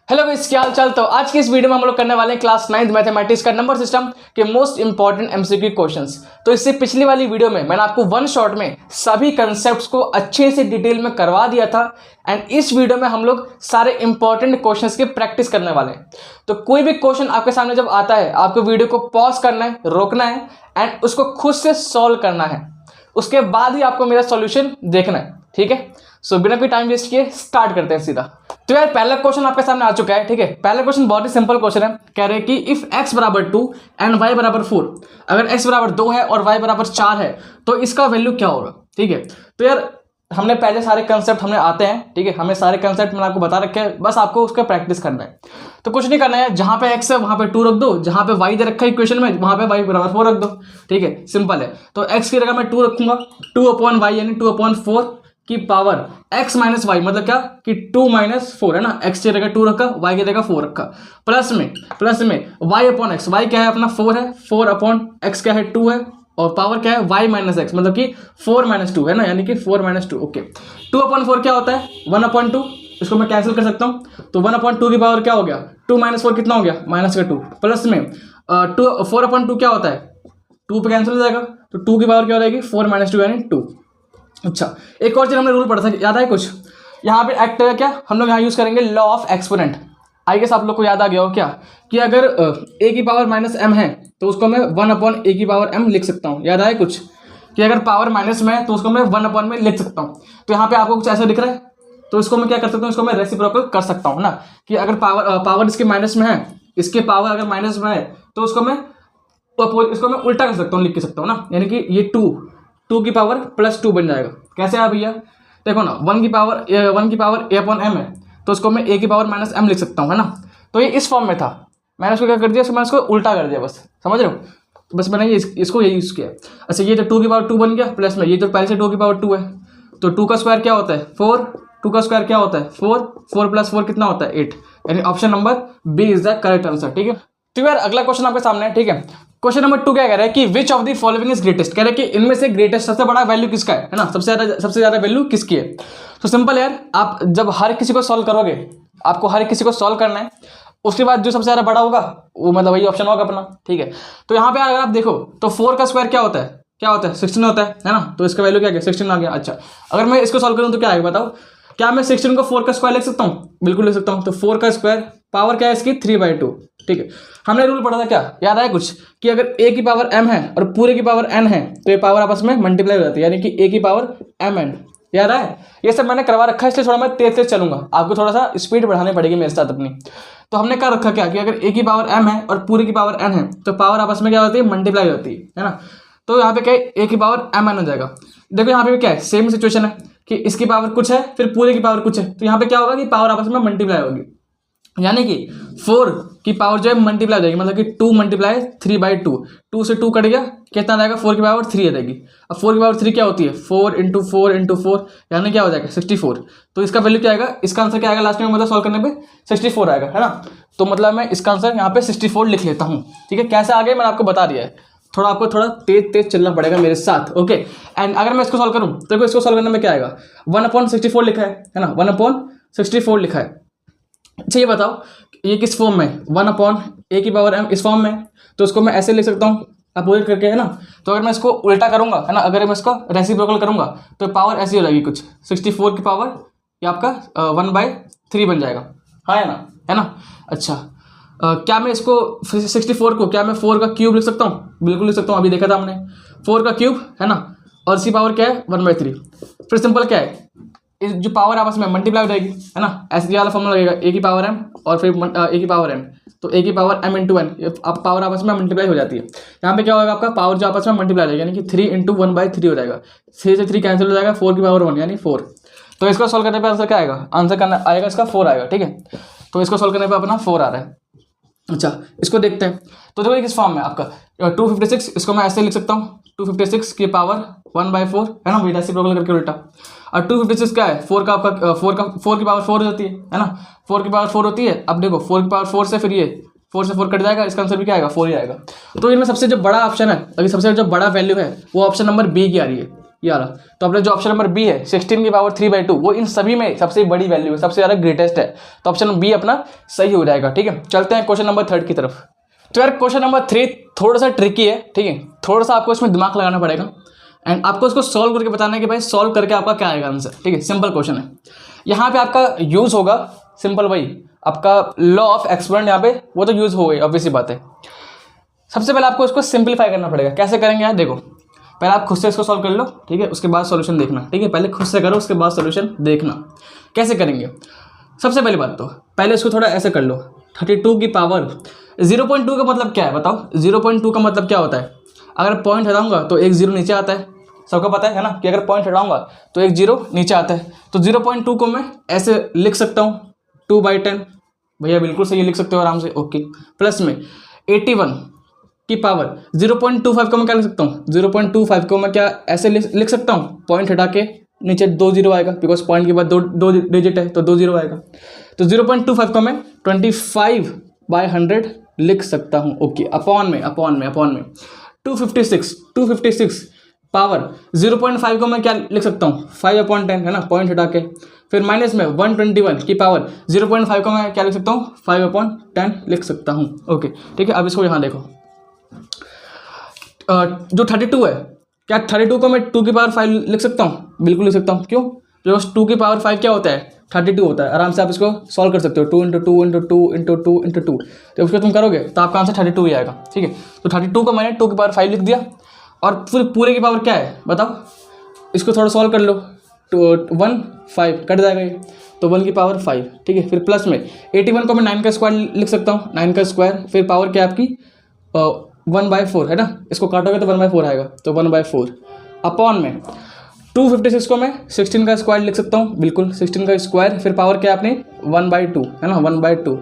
Hello guys, क्या हाल चाल। तो आज की इस वीडियो में हम लोग करने वाले हैं क्लास 9th मैथमेटिक्स का नंबर सिस्टम के मोस्ट इंपॉर्टेंट एमसीक्यू क्वेश्चंस। तो इससे पिछली वाली वीडियो में मैंने आपको वन शॉट में सभी कंसेप्ट्स को अच्छे से डिटेल में करवा दिया था एंड इस वीडियो में हम लोग सारे इंपॉर्टेंट क्वेश्चंस की प्रैक्टिस करने वाले हैं। तो कोई भी क्वेश्चन आपके सामने जब आता है आपको वीडियो को पॉज करना है, रोकना है एंड उसको खुद से सॉल्व करना है। उसके बाद ही आपको मेरा सॉल्यूशन देखना है, ठीक है। सो बिना कोई टाइम वेस्ट किए स्टार्ट करते हैं सीधा। तो यार पहला क्वेश्चन आपके सामने आ चुका है, ठीक है। पहला क्वेश्चन बहुत ही सिंपल क्वेश्चन है। कह रहे हैं कि इफ x बराबर 2 एंड y बराबर 4, अगर x बराबर 2 है और y बराबर 4 है तो इसका वैल्यू क्या होगा, ठीक है। तो यार हमने पहले सारे कंसेप्ट हमें आते हैं, ठीक है। हमें सारे कंसेप्ट मैंने आपको बता रखे हैं, बस आपको उसका प्रैक्टिस करना है। तो कुछ नहीं करना है, जहां पे x है वहां पे 2 रख दो, जहां पे y दे रखा है इक्वेशन में वहां पे y बराबर 4 रख दो, ठीक है। सिंपल है। तो x की जगह मैं 2 रखूंगा, 2/y यानी 2/4 की पावर x माइनस वाई, मतलब क्या कि 2 माइनस 4 है ना। x की जगह 2 रखा, y की जगह 4 रखा, प्लस में y अपॉन एक्स, y क्या है अपना 4 है, 4 अपॉन x क्या है 2 है, और पावर क्या है y माइनस एक्स, मतलब कि 4 माइनस 2 है ना, यानी कि 4 माइनस 2। ओके, 2/4 क्या होता है 1/2, इसको मैं कैंसिल कर सकता हूँ। तो 1/2 की पावर क्या हो गया, 2 माइनस 4 कितना हो गया माइनस का 2, प्लस में 4/2 क्या होता है 2 पे कैंसिल हो जाएगा, तो 2 की पावर क्या हो जाएगी 4 माइनस 2 यानी 2। अच्छा, एक और चीज हमने रूल पढ़ा था, याद है कुछ, यहाँ पे एक्ट है क्या, हम लोग यहाँ यूज करेंगे law of exponent. I guess आप लोग को याद आ गया हो क्या, कि अगर a की पावर माइनस m है तो उसको मैं 1/a की पावर m लिख सकता हूँ। याद आया कुछ, कि अगर पावर माइनस में है तो उसको मैं 1/में में लिख सकता हूँ। तो यहाँ पे आपको कुछ ऐसा दिख रहा है, तो इसको मैं क्या कर सकता हूँ, इसको मैं रेसिप्रोकल कर सकता हूँ ना, कि अगर पावर इसके माइनस में है, इसके पावर अगर माइनस में है तो इसको मैं उल्टा कर सकता हूँ, लिख के सकता हूँ ना, यानी कि ये 2 की पावर प्लस 2 बन जाएगा। कैसे है भैया, देखो ना, 1 की पावर a अपॉन m है, तो उसको मैं a की पावर माइनस m लिख सकता हूँ, है ना। तो ये इस फॉर्म में था, मैंने उसको क्या कर दिया, मैंने उसको उल्टा कर दिया, बस समझ रहे हो। तो बस मैंने इसको यही यूज़ किया। अच्छा, ये तो 2 की पावर 2 बन गया, प्लस में ये तो पहले से 2 की पावर 2 है, तो 2 का स्क्वायर क्या होता है 4, 2 का स्क्वायर क्या होता है 4, 4 प्लस 4 कितना होता है 8, यानी option number B is the correct answer, ठीक है। तो यार अगला क्वेश्चन आपके सामने है, ठीक है। क्वेश्चन नंबर 2 क्या कह रहा है कि which of the following is greatest, कह रहा है कि इनमें से ग्रेटेस्ट सबसे बड़ा वैल्यू किसका है ना, सबसे ज्यादा वैल्यू किसकी है। तो सिंपल यार, आप जब हर किसी को सॉल्व करोगे, आपको हर किसी को सॉल्व करना है, उसके बाद जो सबसे ज्यादा बड़ा होगा वो मतलब वही ऑप्शन होगा अपना, ठीक है। तो यहाँ पे अगर आप देखो तो 4 का स्क्वायर क्या होता है 16 होता है ना, तो इसका वैल्यू क्या गया 16 आ गया। अच्छा, अगर मैं इसको सॉल्व करूँ तो क्या आएगा बताओ, क्या मैं 16 को 4 का स्क्वायर लिख सकता हूँ, बिल्कुल लिख सकता हूँ। तो 4 का स्क्वायर पावर क्या है इसकी 3/2, ठीक है। हमने रूल पढ़ा था क्या, याद आया कुछ, कि अगर a की पावर m है और पूरे की पावर n है तो ये पावर आपस में मल्टीप्लाई हो जाती है, यानी कि a की पावर mn। याद आया, ये सब मैंने करवा रखा है, इसलिए थोड़ा मैं तेज चलूंगा, आपको थोड़ा सा स्पीड बढ़ानी पड़ेगी मेरे साथ अपनी। तो हमने क्या रखा क्या, कि अगर a की पावर m है और पूरी की पावर n है तो पावर आपस में क्या होती है मल्टीप्लाई होती है ना। तो यहाँ पे क्या है a की पावर mn हो जाएगा। देखो यहाँ पे क्या है, सेम सिचुएशन है कि इसकी पावर कुछ है फिर पूरे की पावर कुछ है, तो यहाँ पे क्या होगा कि पावर आपस में मल्टीप्लाई होगी, यानी कि 4 की पावर जो है मल्टीप्लाई हो जाएगी, मतलब कि 2 मल्टीप्लाई 3/2, 2 से 2 कट गया, कितना रहेगा 4 की पावर 3 आ जाएगी। अब 4 की पावर 3 क्या होती है 4 × 4 × 4, यानी क्या हो जाएगा 64। तो इसका वैल्यू क्या आएगा, इसका आंसर क्या आएगा लास्ट में, मतलब सॉल्व करने पे 64 आएगा, है ना। तो मतलब मैं इसका आंसर यहाँ पे 64 लिख लेता हूँ, ठीक है। कैसे आगे मैंने आपको बता दिया है, आपको थोड़ा तेज चलना पड़ेगा मेरे साथ, ओके। एंड अगर मैं इसको सॉल्व करूँ तो इसको सॉल्व करने में क्या आएगा, 1/64 लिखा है ना, 1/64 लिखा है। अच्छा ये बताओ ये किस फॉर्म में, 1/a की पावर m इस फॉर्म में, तो उसको मैं ऐसे लिख सकता हूँ अपोजिट करके, है ना। तो अगर मैं इसको उल्टा करूंगा, है ना, अगर मैं इसको रेसिप्रोकल करूंगा तो पावर ऐसी हो जाएगी कुछ, 64 की पावर ये आपका 1/3 बन जाएगा, हाँ है ना। अच्छा, क्या मैं इसको 64 को क्या मैं 4 का क्यूब लिख सकता हूँ, बिल्कुल लिख सकता हूँ, अभी देखा था हमने 4 का क्यूब, है ना, और इसकी पावर क्या है 1/3। फिर सिंपल क्या है, इस जो पावर आपस में मल्टीप्लाई हो जाएगी, है ना, ऐसे वाला फॉर्मूला लगेगा, a की पावर m और फिर a की पावर m, तो a की पावर m × n, अब पावर आपस में मल्टीप्लाई हो जाती है। यहाँ पे क्या होगा आपका पावर जो आपस में मल्टीप्लाई हो जाएगी, यानी कि 3 × 1/3 हो जाएगा, 3 से 3 कैंसिल हो जाएगा, 4 की पावर 1 यानी 4। तो इसको सॉल्व करने पर आंसर क्या आएगा, आंसर करना आएगा इसका 4 आएगा, ठीक है। तो इसको सॉल्व करने पर अपना 4 आ रहा है। अच्छा, इसको देखते हैं। तो देखो किस फॉर्म में आपका 256, इसको मैं ऐसे लिख सकता हूँ 256 की पावर 1/4, है ना, रेसिप्रोकल करके उल्टा। और 256 क्या है 4 की पावर 4 होती है ना, 4 की पावर 4 होती है। अब देखो 4 की पावर 4 से फिर ये 4 से 4 कट जाएगा, इसका आंसर भी क्या आएगा 4 ही आएगा। तो इनमें सबसे जो बड़ा ऑप्शन है, अभी सबसे जो बड़ा वैल्यू है वो ऑप्शन नंबर बी की आ रही है, ये वाला। तो अपने जो ऑप्शन नंबर बी है 16 की पावर 3/2 वो इन सभी में सबसे बड़ी वैल्यू है, सबसे ज़्यादा ग्रेटेस्ट है। तो ऑप्शन बी अपना सही हो जाएगा। ठीक है, चलते हैं क्वेश्चन नंबर 3 की तरफ। तो यार क्वेश्चन नंबर 3 थोड़ा सा ट्रिकी है। ठीक है, थोड़ा सा आपको इसमें दिमाग लगाना पड़ेगा एंड आपको इसको सॉल्व करके बताना है कि भाई सॉल्व करके आपका क्या आएगा आंसर। ठीक है, सिंपल क्वेश्चन है। यहाँ पे आपका यूज़ होगा सिंपल वही आपका लॉ ऑफ एक्सपोनेंट, यहाँ पे वो तो यूज़ हो गई, ऑब्वियसली बात है। सबसे पहले आपको इसको सिंपलीफाई करना पड़ेगा। कैसे करेंगे यार, देखो पहले आप खुद से इसको सॉल्व कर लो। ठीक है, उसके बाद सॉल्यूशन देखना। ठीक है, पहले खुद से करो, उसके बाद सॉल्यूशन देखना। कैसे करेंगे, सबसे पहली बात तो पहले इसको थोड़ा ऐसे कर लो। 32 की पावर 0.2 का मतलब क्या है बताओ। 0.2 का मतलब क्या होता है, अगर पॉइंट हटाऊंगा तो एक जीरो नीचे आता है। सबको पता है ना कि अगर पॉइंट हटाऊंगा तो एक जीरो नीचे आता है। तो 0.2 को मैं ऐसे लिख सकता हूँ 2/10। भैया बिल्कुल सही लिख सकते हो आराम से। ओके, प्लस में 81 की पावर 0.25 को मैं क्या लिख सकता हूँ, 0.25 को मैं क्या ऐसे लिख सकता हूँ, पॉइंट हटा के नीचे 2 जीरो आएगा, बिकॉज पॉइंट के बाद दो डिजिट है तो 2 जीरो आएगा। तो 0.25 को मैं 25/100 लिख सकता हूँ। ओके, अपॉन में 256 पावर 0.5 को मैं क्या लिख सकता हूँ, 5/10 है ना, पॉइंट हटा के। फिर माइनस में 121 की पावर 0.5 को मैं क्या लिख सकता हूँ, 5/10 लिख सकता हूँ। ओके ठीक है, अब इसको यहाँ देखो। जो 32 है, क्या 32 को मैं 2 की पावर 5 लिख सकता हूँ, बिल्कुल लिख सकता हूँ। क्यों, जो 2 की पावर 5 क्या होता है, 32 होता है। आराम से आप इसको सॉल्व कर सकते हो, 2 × 2 × 2 × 2 × 2। तो उसको तुम करोगे तो आपका आंसर 32 ही आएगा। ठीक है, तो 32 को मैंने 2 की पावर 5 लिख दिया। और फिर पूरे की पावर क्या है बताओ, इसको थोड़ा सॉल्व कर लो। 1 5 कट जाएगा ये, तो 1 की पावर 5। ठीक है, फिर प्लस में 81 को मैं 9 का स्क्वायर लिख सकता हूँ, 9 का स्क्वायर। फिर पावर क्या आपकी 1/4 है ना, इसको काटोगे तो 1/4 आएगा, तो 1/4 अपॉन में 256 को मैं 16 का स्क्वायर लिख सकता हूँ, बिल्कुल 16 का स्क्वायर। फिर पावर क्या आपने 1/2 है ना, 1/2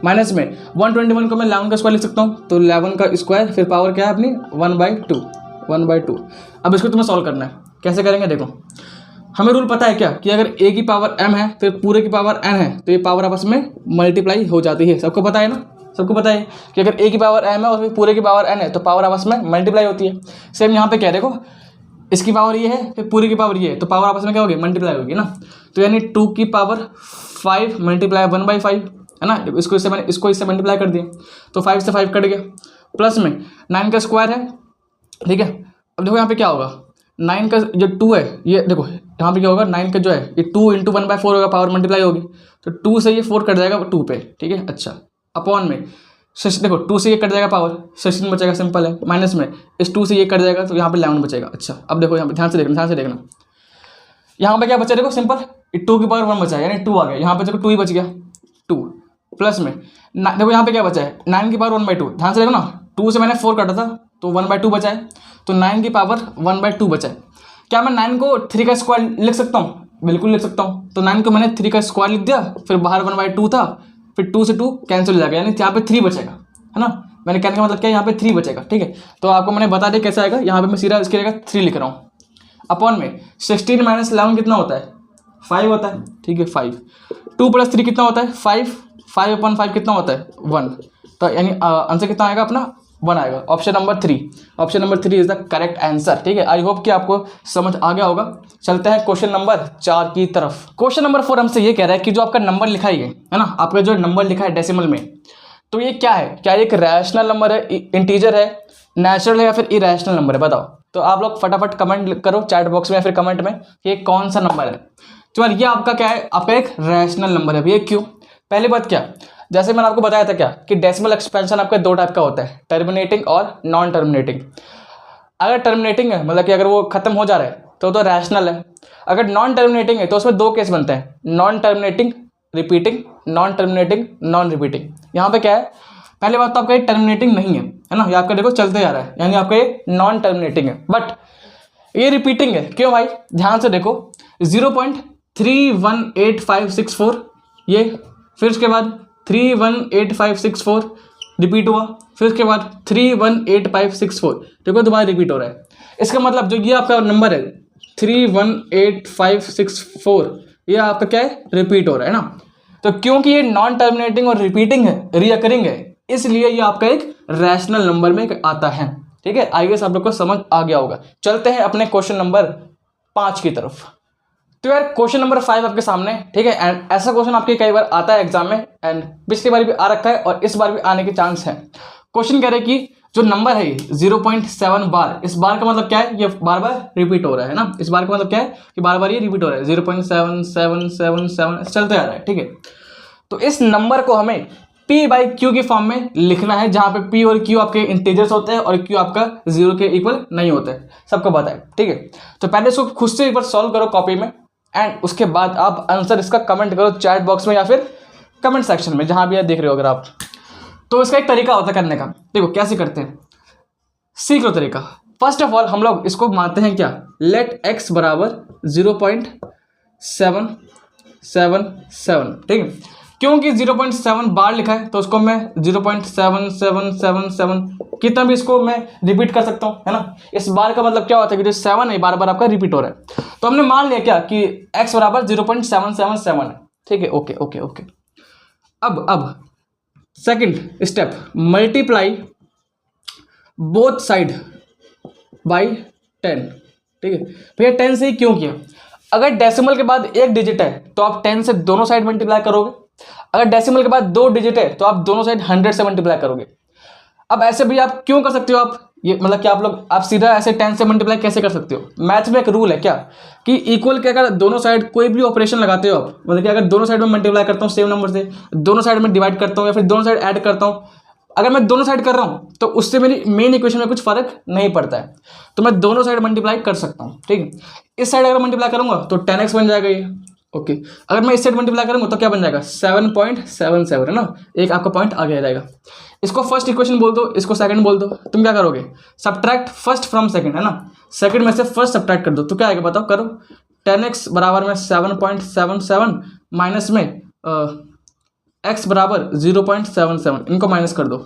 माइनस में 121 को मैं 11 का स्क्वायर लिख सकता हूँ, तो 11 का स्क्वायर। फिर पावर क्या है अपनी 1/2। अब इसको तुम्हें सॉल्व करना है। कैसे करेंगे देखो, हमें रूल पता है क्या कि अगर a की पावर m है फिर पूरे की पावर n है तो ये पावर आपस में मल्टीप्लाई हो जाती है। सबको पता है ना, सबको पता है कि अगर a की पावर m है और फिर पूरे की पावर n है तो पावर आपस में मल्टीप्लाई होती है। सेम यहाँ पे क्या देखो, इसकी पावर ये है फिर पूरे की पावर ये है तो पावर आपस में क्या होगी, मल्टीप्लाई होगी ना। तो यानी 2 की पावर 5 मल्टीप्लाई 1/5 है ना, इसको इससे मल्टीप्लाई कर दिया तो 5 से 5 कट गया। प्लस में 9 का स्क्वायर है। ठीक है, अब देखो यहाँ पे क्या होगा, 9 का जो 2 है ये देखो यहाँ पे क्या होगा, 9 का जो है ये 2 × 1/4 होगा, पावर मल्टीप्लाई होगी तो 2 से ये 4 कट जाएगा 2 पे। ठीक है, अच्छा अपॉन में देखो 2 से ये कट जाएगा पावर 16 बचेगा, सिंपल है। माइनस में इस 2 से ये कट जाएगा तो यहाँ पे 11 बचेगा। अच्छा अब देखो यहाँ पे ध्यान से देखना, यहाँ पे क्या बचा देखो सिंपल, 2 की पावर 1 बचा है यानी 2 आ गया। यहाँ पे देखो 2 ही बच गया 2। प्लस में देखो यहाँ पे क्या बचा है 9 की पावर 1/2। ध्यान से देखो ना, 2 से मैंने 4 काटा था तो 1/2 बचा है, तो 9 की पावर 1/2 बचा है। क्या मैं 9 को 3 का स्क्वायर लिख सकता हूँ, बिल्कुल लिख सकता हूँ। तो 9 को मैंने 3 का स्क्वायर लिख दिया, फिर बाहर 1/2 था, फिर 2 से 2 कैंसिल हो जाएगा यानी यहाँ पे 3 बचेगा है ना। मैंने कहने का मतलब क्या, यहाँ पे 3 बचेगा। ठीक है, तो आपको मैंने बता दिया कैसे आएगा। यहाँ पे मैं सीधा इसकी जगह 3 लिख रहा हूँ अपॉन में 16 - 11 कितना होता है, 5 होता है। ठीक है, 5 2 + 3 कितना होता है 5, 5/5 कितना होता है 1। तो यानी आंसर कितना आएगा अपना 1 आएगा। Option number 3 is the correct answer. ठीक है, आई होप कि आपको समझ आ गया होगा। चलते हैं क्वेश्चन नंबर 4 की तरफ। क्वेश्चन नंबर 4 हमसे ये कह रहा है कि जो आपका नंबर लिखा है ना, आपका जो नंबर लिखा है डेसिमल में, तो ये क्या है, क्या एक रैशनल नंबर है, इंटीजर है, नेचुरल है या फिर इरेशनल नंबर है, बताओ। तो आप लोग फटाफट कमेंट करो चैट बॉक्स में या फिर कमेंट में कि ये कौन सा नंबर है। तो यार ये आपका क्या है, आपका एक रैशनल नंबर है। ये क्यों, पहली बात क्या, जैसे मैंने आपको बताया था क्या कि डेसिमल एक्सपेंशन आपका 2 टाइप का होता है, टर्मिनेटिंग और नॉन टर्मिनेटिंग। अगर टर्मिनेटिंग है मतलब कि अगर वो खत्म हो जा रहा है तो रैशनल है। अगर नॉन टर्मिनेटिंग है तो उसमें 2 केस बनते हैं, non terminating repeating, non terminating non repeating. यहाँ पे क्या है, पहले बात तो आपका ये टर्मिनेटिंग नहीं है ना, ये आपका देखो चलते जा रहा है यानी आपका ये नॉन टर्मिनेटिंग है, बट ये रिपीटिंग है। क्यों भाई, ध्यान से देखो 0.318564 ये, फिर उसके बाद 318564 रिपीट हुआ, फिर उसके बाद 318564 देखो दोबारा रिपीट हो रहा है। इसका मतलब जो ये आपका नंबर है 318564 ये आपका क्या है, रिपीट हो रहा है ना। तो क्योंकि ये नॉन टर्मिनेटिंग और रिपीटिंग है, रीअकरिंग है, इसलिए ये आपका एक रैशनल नंबर में आता है। ठीक है, आई गेस आप लोग को समझ आ गया होगा। चलते हैं अपने क्वेश्चन नंबर 5 की तरफ। तो यार क्वेश्चन नंबर 5 आपके सामने, ठीक है। एंड ऐसा क्वेश्चन आपके कई बार आता है एग्जाम में, एंड पिछली बार भी आ रखा है और इस बार भी आने के चांस है। क्वेश्चन कह रहे हैं कि जो नंबर है 0.7 बार, इस बार का मतलब क्या है, ये बार बार रिपीट हो रहा है ना। इस बार का मतलब क्या है कि बार बार ये रिपीट हो रहा है, 0.7777 चलते आ रहा है, ठीक है। तो इस नंबर को हमें p बाई क्यू की फॉर्म में लिखना है, जहां पे p और q आपके इंटीजर्स होते हैं और q आपका 0 के इक्वल नहीं होता है, सबको पता है, ठीक है। तो पहले इसको खुद से एक बार सॉल्व करो कॉपी में, एंड उसके बाद आप आंसर इसका कमेंट करो चैट बॉक्स में या फिर कमेंट सेक्शन में, जहां भी आप देख रहे हो अगर आप। तो इसका एक तरीका होता है करने का, देखो कैसे करते हैं, सीख लो तरीका। फर्स्ट ऑफ ऑल हम लोग इसको मानते हैं क्या, लेट x बराबर 0.777, ठीक है। क्योंकि 0.7 बार लिखा है तो उसको मैं 0.7777 कितना भी इसको मैं रिपीट कर सकता हूँ, है ना। इस बार का मतलब क्या होता है कि जो 7 है बार बार आपका रिपीट हो रहा है। तो हमने मान लिया क्या कि x बराबर 0.777 है, ठीक है। Okay okay okay. अब second step, multiply both side by 10, ठीक है। भैया 10 से ही क्यों किया, अगर डेसिमल के बाद एक डिजिट है तो आप 10 से दोनों साइड मल्टीप्लाई करोगे, अगर डेसिमल के बाद 2 डिजिट है तो आप दोनों साइड 100 से मल्टीप्लाई करोगे। अब ऐसे भी आप क्यों कर सकते हो, आप ये मतलब कि आप सीधा ऐसे 10 से मल्टीप्लाई कैसे कर सकते हो, मैथ में एक रूल है क्या कि इक्वल के अगर दोनों साइड कोई भी ऑपरेशन लगाते हो आप, मतलब कि अगर दोनों साइड में मल्टीप्लाई करता हूँ सेम नंबर से, दोनों साइड में डिवाइड करता हूँ या फिर दोनों साइड ऐड करता हूँ, अगर मैं दोनों साइड कर रहा हूँ तो उससे मेरी मेन इक्वेशन में कुछ फर्क नहीं पड़ता है, तो मैं दोनों साइड मल्टीप्लाई कर सकता हूँ, ठीक है। इस साइड अगर मल्टीप्लाई करूंगा तो 10x बन जाएगा ये, ओके। अगर मैं इस साइड मल्टीप्लाई करूंगा तो क्या बन जाएगा 7.77, है ना, एक आपका पॉइंट आगे आ जाएगा। इसको फर्स्ट इक्वेशन बोल दो, इसको सेकंड बोल दो। तुम क्या करोगे, सब्ट्रैक्ट फर्स्ट फ्रॉम सेकंड, है ना, सेकंड में से फर्स्ट सब्ट्रैक्ट कर दो तो क्या आएगा बताओ, करो। 10x बराबर में 7.77 माइनस में x बराबर 0.77, इनको माइनस कर दो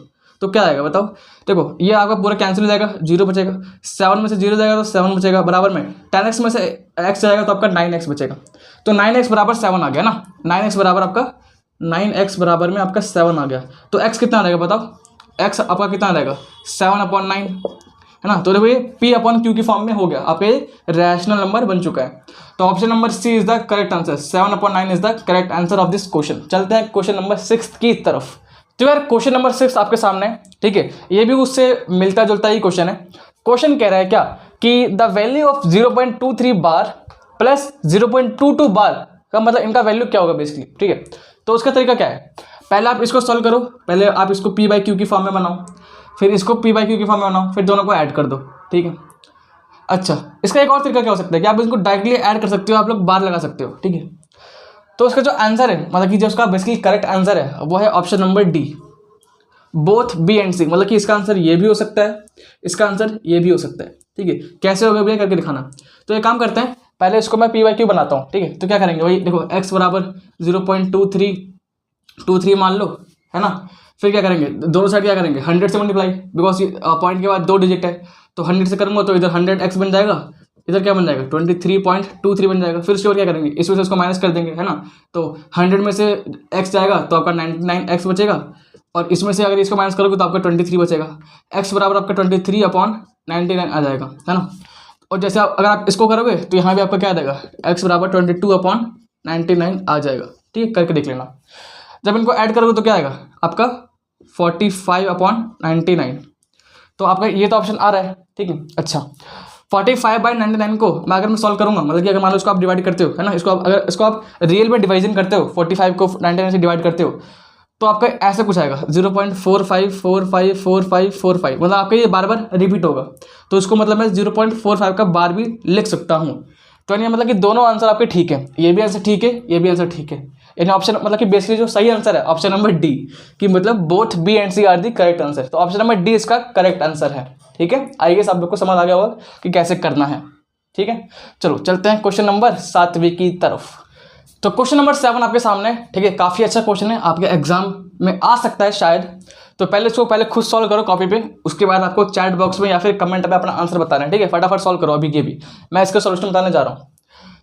तो क्या आएगा बताओ। देखो ये आपका पूरा कैंसिल हो जाएगा, 0 बचेगा, 7 में से 0 जाएगा तो 7 बचेगा, बराबर में 10x में से x जाएगा तो आपका 9x बचेगा। तो 9x बराबर 7 आ गया ना, 9x बराबर आपका 9x बराबर में आपका 7 आ गया। तो x कितना आ जाएगा बताओ, x आपका कितना आ जाएगा 7/9, है ना। तो देखो ये p अपॉन q की फॉर्म में हो गया, आपका ये रैशनल नंबर बन चुका है। तो option number C is the correct answer, 7/9 is the correct answer of this question. चलते हैं क्वेश्चन नंबर 6 की तरफ। तो यार क्वेश्चन नंबर 6 आपके सामने है, ठीक है। ये भी उससे मिलता जुलता ही क्वेश्चन है। क्वेश्चन कह रहा है क्या कि the value of 0.23 bar plus 0.22 बार का मतलब इनका वैल्यू क्या होगा बेसिकली, ठीक है। तो उसका तरीका क्या है, पहले आप इसको सॉल्व करो, पहले आप इसको p बाई क्यू की फॉर्म में बनाओ, फिर इसको p बाई क्यू की फॉर्म में बनाओ, फिर दोनों को ऐड कर दो, ठीक है। अच्छा, इसका एक और तरीका क्या हो सकता है कि आप इसको डायरेक्टली ऐड कर सकते हो, आप लोग बार लगा सकते हो, ठीक है। तो उसका जो आंसर है, मतलब कि जो उसका बेसिकली करेक्ट आंसर है वो है option number D, both B and C. मतलब कि इसका आंसर ये भी हो सकता है, इसका आंसर ये भी हो सकता है, ठीक है। कैसे होगा भैया करके दिखाना। तो एक काम करते हैं, पहले इसको मैं p बाई क्यू बनाता हूँ, ठीक है। तो क्या करेंगे वही देखो, x बराबर 0.23 मान लो, है ना। फिर क्या करेंगे, दोनों साइड क्या करेंगे 100 से मल्टीप्लाई, बिकॉज पॉइंट के बाद 2 डिजिट है तो 100 से करूँगा तो इधर 100x बन जाएगा, इधर क्या बन जाएगा 23.23 बन जाएगा। फिर उसके बाद क्या करेंगे, इसमें से उसको माइनस कर देंगे, है ना। तो 100 में से x जाएगा तो आपका 99x बचेगा, और इसमें से अगर इसको माइनस करोगे तो आपका 23 बचेगा। x बराबर आपका 23/99 आ जाएगा, है ना। और जैसे अगर आप इसको करोगे तो यहाँ भी आपका क्या आ जाएगा, x बराबर 22/99 आ जाएगा, ठीक है। करके देख लेना। जब इनको ऐड करोगे तो क्या आएगा आपका 45/99। तो आपका ये तो ऑप्शन आ रहा है, ठीक है। अच्छा, 45/99 को अगर मैं सॉल्व करूंगा, मतलब कि अगर मान लो इसको आप डिवाइड करते हो, है ना, अगर इसको आप रियल में डिवाइजन करते हो, 45 को 99 से डिवाइड करते हो तो आपका ऐसा कुछ आएगा 0.45454545, मतलब आपका ये बार बार रिपीट होगा। तो इसको मतलब मैं 0.45 का बार भी लिख सकता हूँ। तो यानी मतलब कि दोनों आंसर आपके ठीक है, ये भी आंसर ठीक है, ये भी आंसर ठीक है। यानी ऑप्शन मतलब कि बेसिकली जो सही आंसर है ऑप्शन नंबर डी, कि मतलब both B and C are the correct answer. तो ऑप्शन नंबर डी इसका करेक्ट आंसर है, ठीक है। आई गेस आप लोग को समझ आ गया होगा कि कैसे करना है, ठीक है। चलो चलते हैं क्वेश्चन नंबर 7 की तरफ। तो क्वेश्चन नंबर 7 आपके सामने, ठीक है। काफ़ी अच्छा क्वेश्चन है, आपके एग्जाम में आ सकता है शायद। तो पहले इसको खुद सॉल्व करो कॉपी पे, उसके बाद आपको चैट बॉक्स में या फिर कमेंट पे अपना आंसर बताना है, ठीक है। फटाफट सॉल्व करो अभी के भी, मैं इसका सोल्यूशन बताने जा रहा हूँ।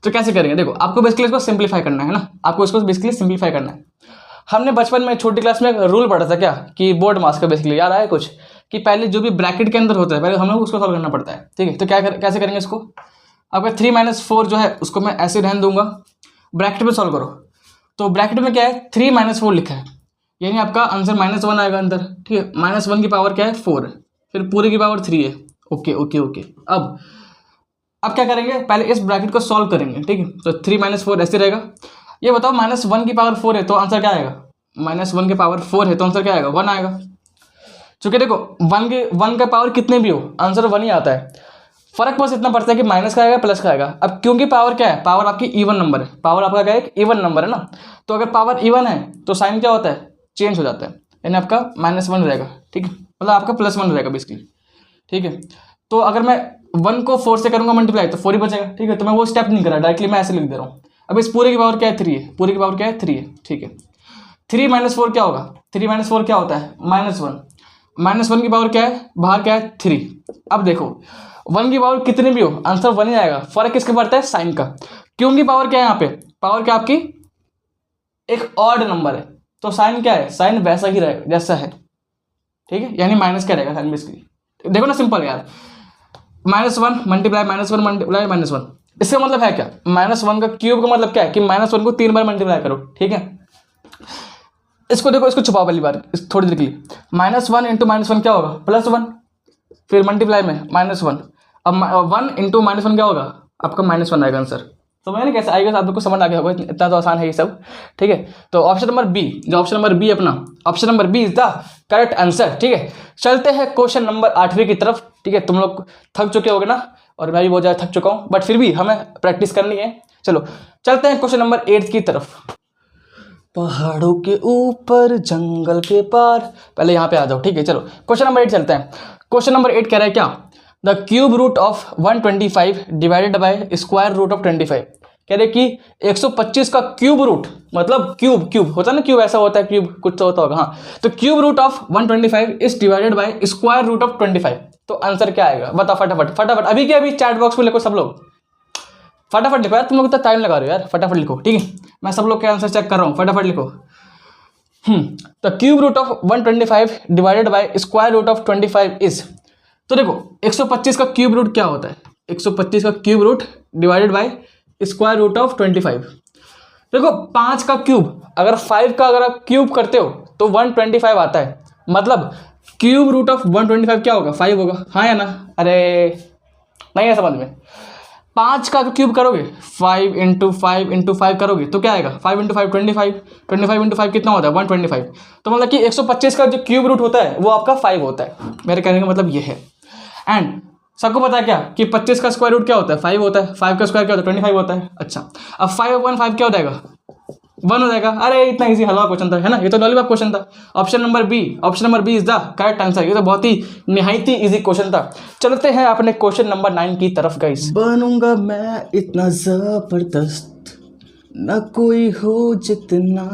तो कैसे करेंगे, देखो आपको बेसिकली इसको सिंप्लीफाई करना है ना, आपको इसको बेसिकली सिंप्लीफाई करना है। हमने बचपन में छोटी क्लास में एक रूल पढ़ा था क्या कि बोर्ड मास का, बेसिकली याद आया कुछ, कि पहले जो भी ब्रैकेट के अंदर होता है पहले हम लोग उसको सॉल्व करना पड़ता है, ठीक है। तो कैसे करेंगे इसको, आपका 3 - 4 जो है उसको मैं ऐसे रहने दूंगा, ब्रैकेट में सॉल्व करो। तो ब्रैकेट में क्या है, 3 - 4 लिखा है, यानी आपका आंसर -1 आएगा अंदर, ठीक है। -1 की पावर क्या है 4, फिर पूरे की पावर 3 है। Okay okay okay. अब क्या करेंगे, पहले इस ब्रैकेट को सॉल्व करेंगे, ठीक है। तो 3 - 4 ऐसे रहेगा। ये बताओ -1 की पावर 4 है तो आंसर क्या आएगा, -1 की पावर 4 है तो आंसर क्या आएगा, 1 आएगा। चूंकि देखो 1 का पावर कितने भी हो आंसर 1 ही आता है। फर्क बस इतना पड़ता है कि माइनस का आएगा प्लस का आएगा। अब क्योंकि पावर क्या है, पावर आपकी इवन नंबर है, पावर आपका क्या है, एक इवन नंबर है ना। तो अगर पावर इवन है तो साइन क्या होता है, चेंज हो जाता है, यानी आपका -1 रहेगा, ठीक है, मतलब आपका +1 रहेगा बेसिकली, ठीक है। तो अगर मैं 1 को 4 से करूंगा मल्टीप्लाई तो 4 ही बचेगा, ठीक है। तो मैं वो स्टेप नहीं कर रहा, डायरेक्टली मैं ऐसे लिख दे रहा हूँ। अब इस पूरे की पावर क्या है 3 है, पूरे की पावर क्या है 3 है, ठीक है। 3 - 4 क्या होगा, 3 - 4 क्या होता है -1, -1 की पावर क्या है, बाहर क्या है 3। अब देखो 1 की पावर कितनी भी हो आंसर 1 ही आएगा। फर्क किसके पड़ता है, साइन का। क्योंकि पावर क्या है यहाँ पे, पावर क्या आपकी एक ऑड नंबर है, तो साइन क्या है, साइन वैसा ही रहेगा जैसा है, ठीक है, यानी माइनस क्या रहेगा साइन बेसिकली। देखो ना सिंपल यार, -1 मल्टीप्लाई -1 मल्टीप्लाई -1, इसका मतलब है क्या, -1 का क्यूब का मतलब क्या है कि -1 को 3 बार मल्टीप्लाई करो, ठीक है। इसको देखो, इसको छुपाओ पहली बार थोड़ी देर के लिए। -1 × -1 क्या होगा, +1, फिर मल्टीप्लाई में -1, अब 1 × -1 क्या होगा आपका -1 आएगा आंसर। तो मैंने कैसे आएगा, आप लोग को समझ आ गया होगा, इतना तो आसान है ये सब, ठीक है। तो ऑप्शन नंबर बी, जो ऑप्शन नंबर बी अपना, option number B is the correct answer, ठीक है। चलते हैं क्वेश्चन नंबर 8वीं की तरफ, ठीक है। तुम लोग थक चुके होगे ना, और मैं भी बहुत ज़्यादा थक चुका हूँ, बट फिर भी हमें प्रैक्टिस करनी है। चलो चलते हैं क्वेश्चन नंबर 8 की तरफ। पहाड़ों के ऊपर जंगल के पार, पहले यहाँ पे आ जाओ, ठीक है। चलो क्वेश्चन नंबर 8 चलते हैं। क्वेश्चन नंबर 8 कह रहा है क्या, the cube root of 125 divided by square root of 25। कह रहे कि 125 का क्यूब रूट, मतलब क्यूब होता है ना, क्यूब ऐसा होता है, क्यूब कुछ तो होता होगा, हाँ। तो cube root of 125 is divided by square root of 25, तो आंसर क्या आएगा बताओ फटाफट फटाफट, अभी क्या अभी चैट बॉक्स में लिखो सब लोग, फटाफट लिखो यार, तुम लोग इतना टाइम लगा रहे हो यार, फटाफट लिखो, ठीक है। मैं सब लोग के आंसर चेक कर रहा हूँ, फटाफट लिखो। तो cube root of 125 divided by square root of 25 is, तो देखो 125 का क्यूब रूट क्या होता है, 125 का cube root divided by square root of 25। देखो 5 का क्यूब, अगर 5 का अगर आप क्यूब करते हो तो 125 आता है, मतलब क्यूब रूट ऑफ 125 क्या होगा, 5 होगा, हाँ या ना। अरे नहीं है समझ में, 5 का क्यूब करोगे 5 × 5 × 5 करोगे तो क्या आएगा, 5 × 5 25, 25 × 5 कितना होता है 125। तो मतलब कि 125 का जो क्यूब रूट होता है वो आपका 5 होता है, मेरे कहने का मतलब ये है। एंड सबको पता है क्या कि 25 का स्क्वायर रूट क्या होता है 5 होता है, 5 का स्क्वायर क्या होता है 25 होता है। अच्छा अब 5 × 5 क्या हो जाएगा 1 हो जाएगा। अरे इतना इजी हलवा क्वेश्चन था, है ना, ये तो लॉलीपॉप क्वेश्चन था। Option number B is the correct answer. ये तो बहुत ही निहायत ही इजी क्वेश्चन था। चलते हैं अपने क्वेश्चन नंबर 9 की तरफ गाइस। बनूंगा मैं इतना जबरदस्त, न कोई हो जितना,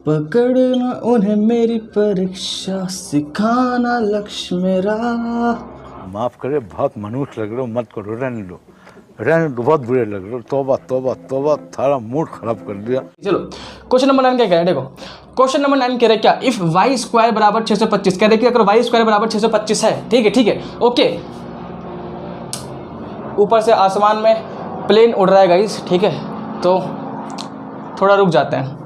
पकड़ना उन्हें मेरी परीक्षा, सिखाना लक्ष्य मेरा। माफ करे, बहुत मनुष्य लग रहे हो, मत करो, रहने दो, बहुत बुरे लग रहे हो। तौबा तौबा तौबा, थारा मूड खराब कर दिया। चलो क्वेश्चन नंबर 9 क्या कह रहे हैं, देखो क्वेश्चन नंबर 9 कह रहे हैं क्या, इफ वाई स्क्वायर बराबर 625, कह रहे कि अगर वाई स्क्वायर बराबर 625 है, ठीक है ओके। ऊपर से आसमान में प्लेन उड़ रहा है गाइस, ठीक है, तो थोड़ा रुक जाते हैं।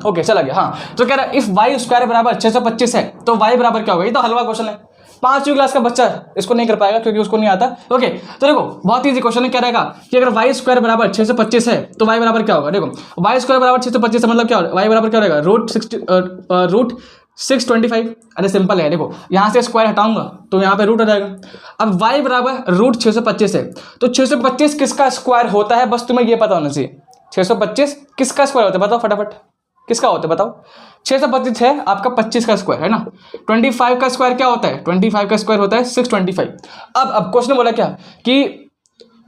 ओके चला गया, हाँ। तो कह रहा है इफ वाई स्क्वायर बराबर 625 है तो वाई बराबर क्या होगा, ये तो हलवा क्वेश्चन है, 5वीं क्लास का बच्चा इसको नहीं कर पाएगा क्योंकि उसको नहीं आता। ओके तो देखो बहुत ईजी क्वेश्चन है, क्या रहेगा कि अगर वाई स्क्वायर बराबर 625 है तो वाई बराबर क्या होगा। देखो वाई स्क्वायर बराबर 625 मतलब क्या होगा, वाई बराबर क्या रहेगा रूट 625। अरे सिंपल है, देखो यहाँ से स्क्वायर हटाऊंगा तो यहाँ पे रूट आ जाएगा। अब वाई बराबर रूट 625 है तो 625 किसका स्क्वायर होता है, बस तुम्हें ये पता होना चाहिए 625 किसका स्क्वायर होता है, बताओ फटाफट किसका होता है बताओ। 625 है आपका 25 का स्क्वायर है ना, 25 का स्क्वायर क्या होता है, 25 का स्क्वायर होता है 625। अब क्वेश्चन बोला क्या कि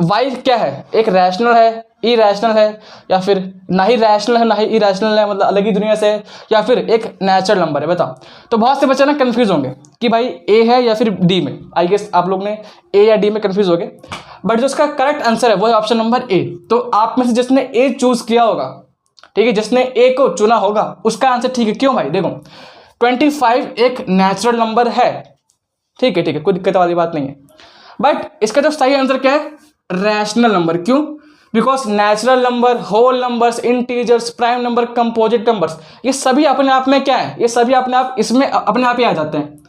y क्या है, एक रैशनल है, इरेशनल है, या फिर ना ही रैशनल है ना ही इरेशनल है, मतलब अलग ही दुनिया से है, या फिर एक नेचुरल नंबर है, बताओ। तो बहुत से बच्चे ना कंफ्यूज होंगे कि भाई ए है या फिर डी में, आई गेस आप लोग ने ए या डी में कंफ्यूज हो गए, बट जो उसका करेक्ट आंसर है वो है ऑप्शन नंबर ए। तो आप में से जिसने ए चूज किया होगा, ठीक है, जिसने ए को चुना होगा उसका आंसर ठीक है। क्यों भाई, देखो 25 एक नेचुरल नंबर है, ठीक है कोई दिक्कत वाली बात नहीं है। बट इसका जो सही आंसर क्या है, रैशनल नंबर। क्यों? Because natural number, whole numbers, integers, prime number, composite numbers, ये सभी अपने आप में क्या है, ये सभी अपने आप इसमें अपने आप ही आ जाते हैं।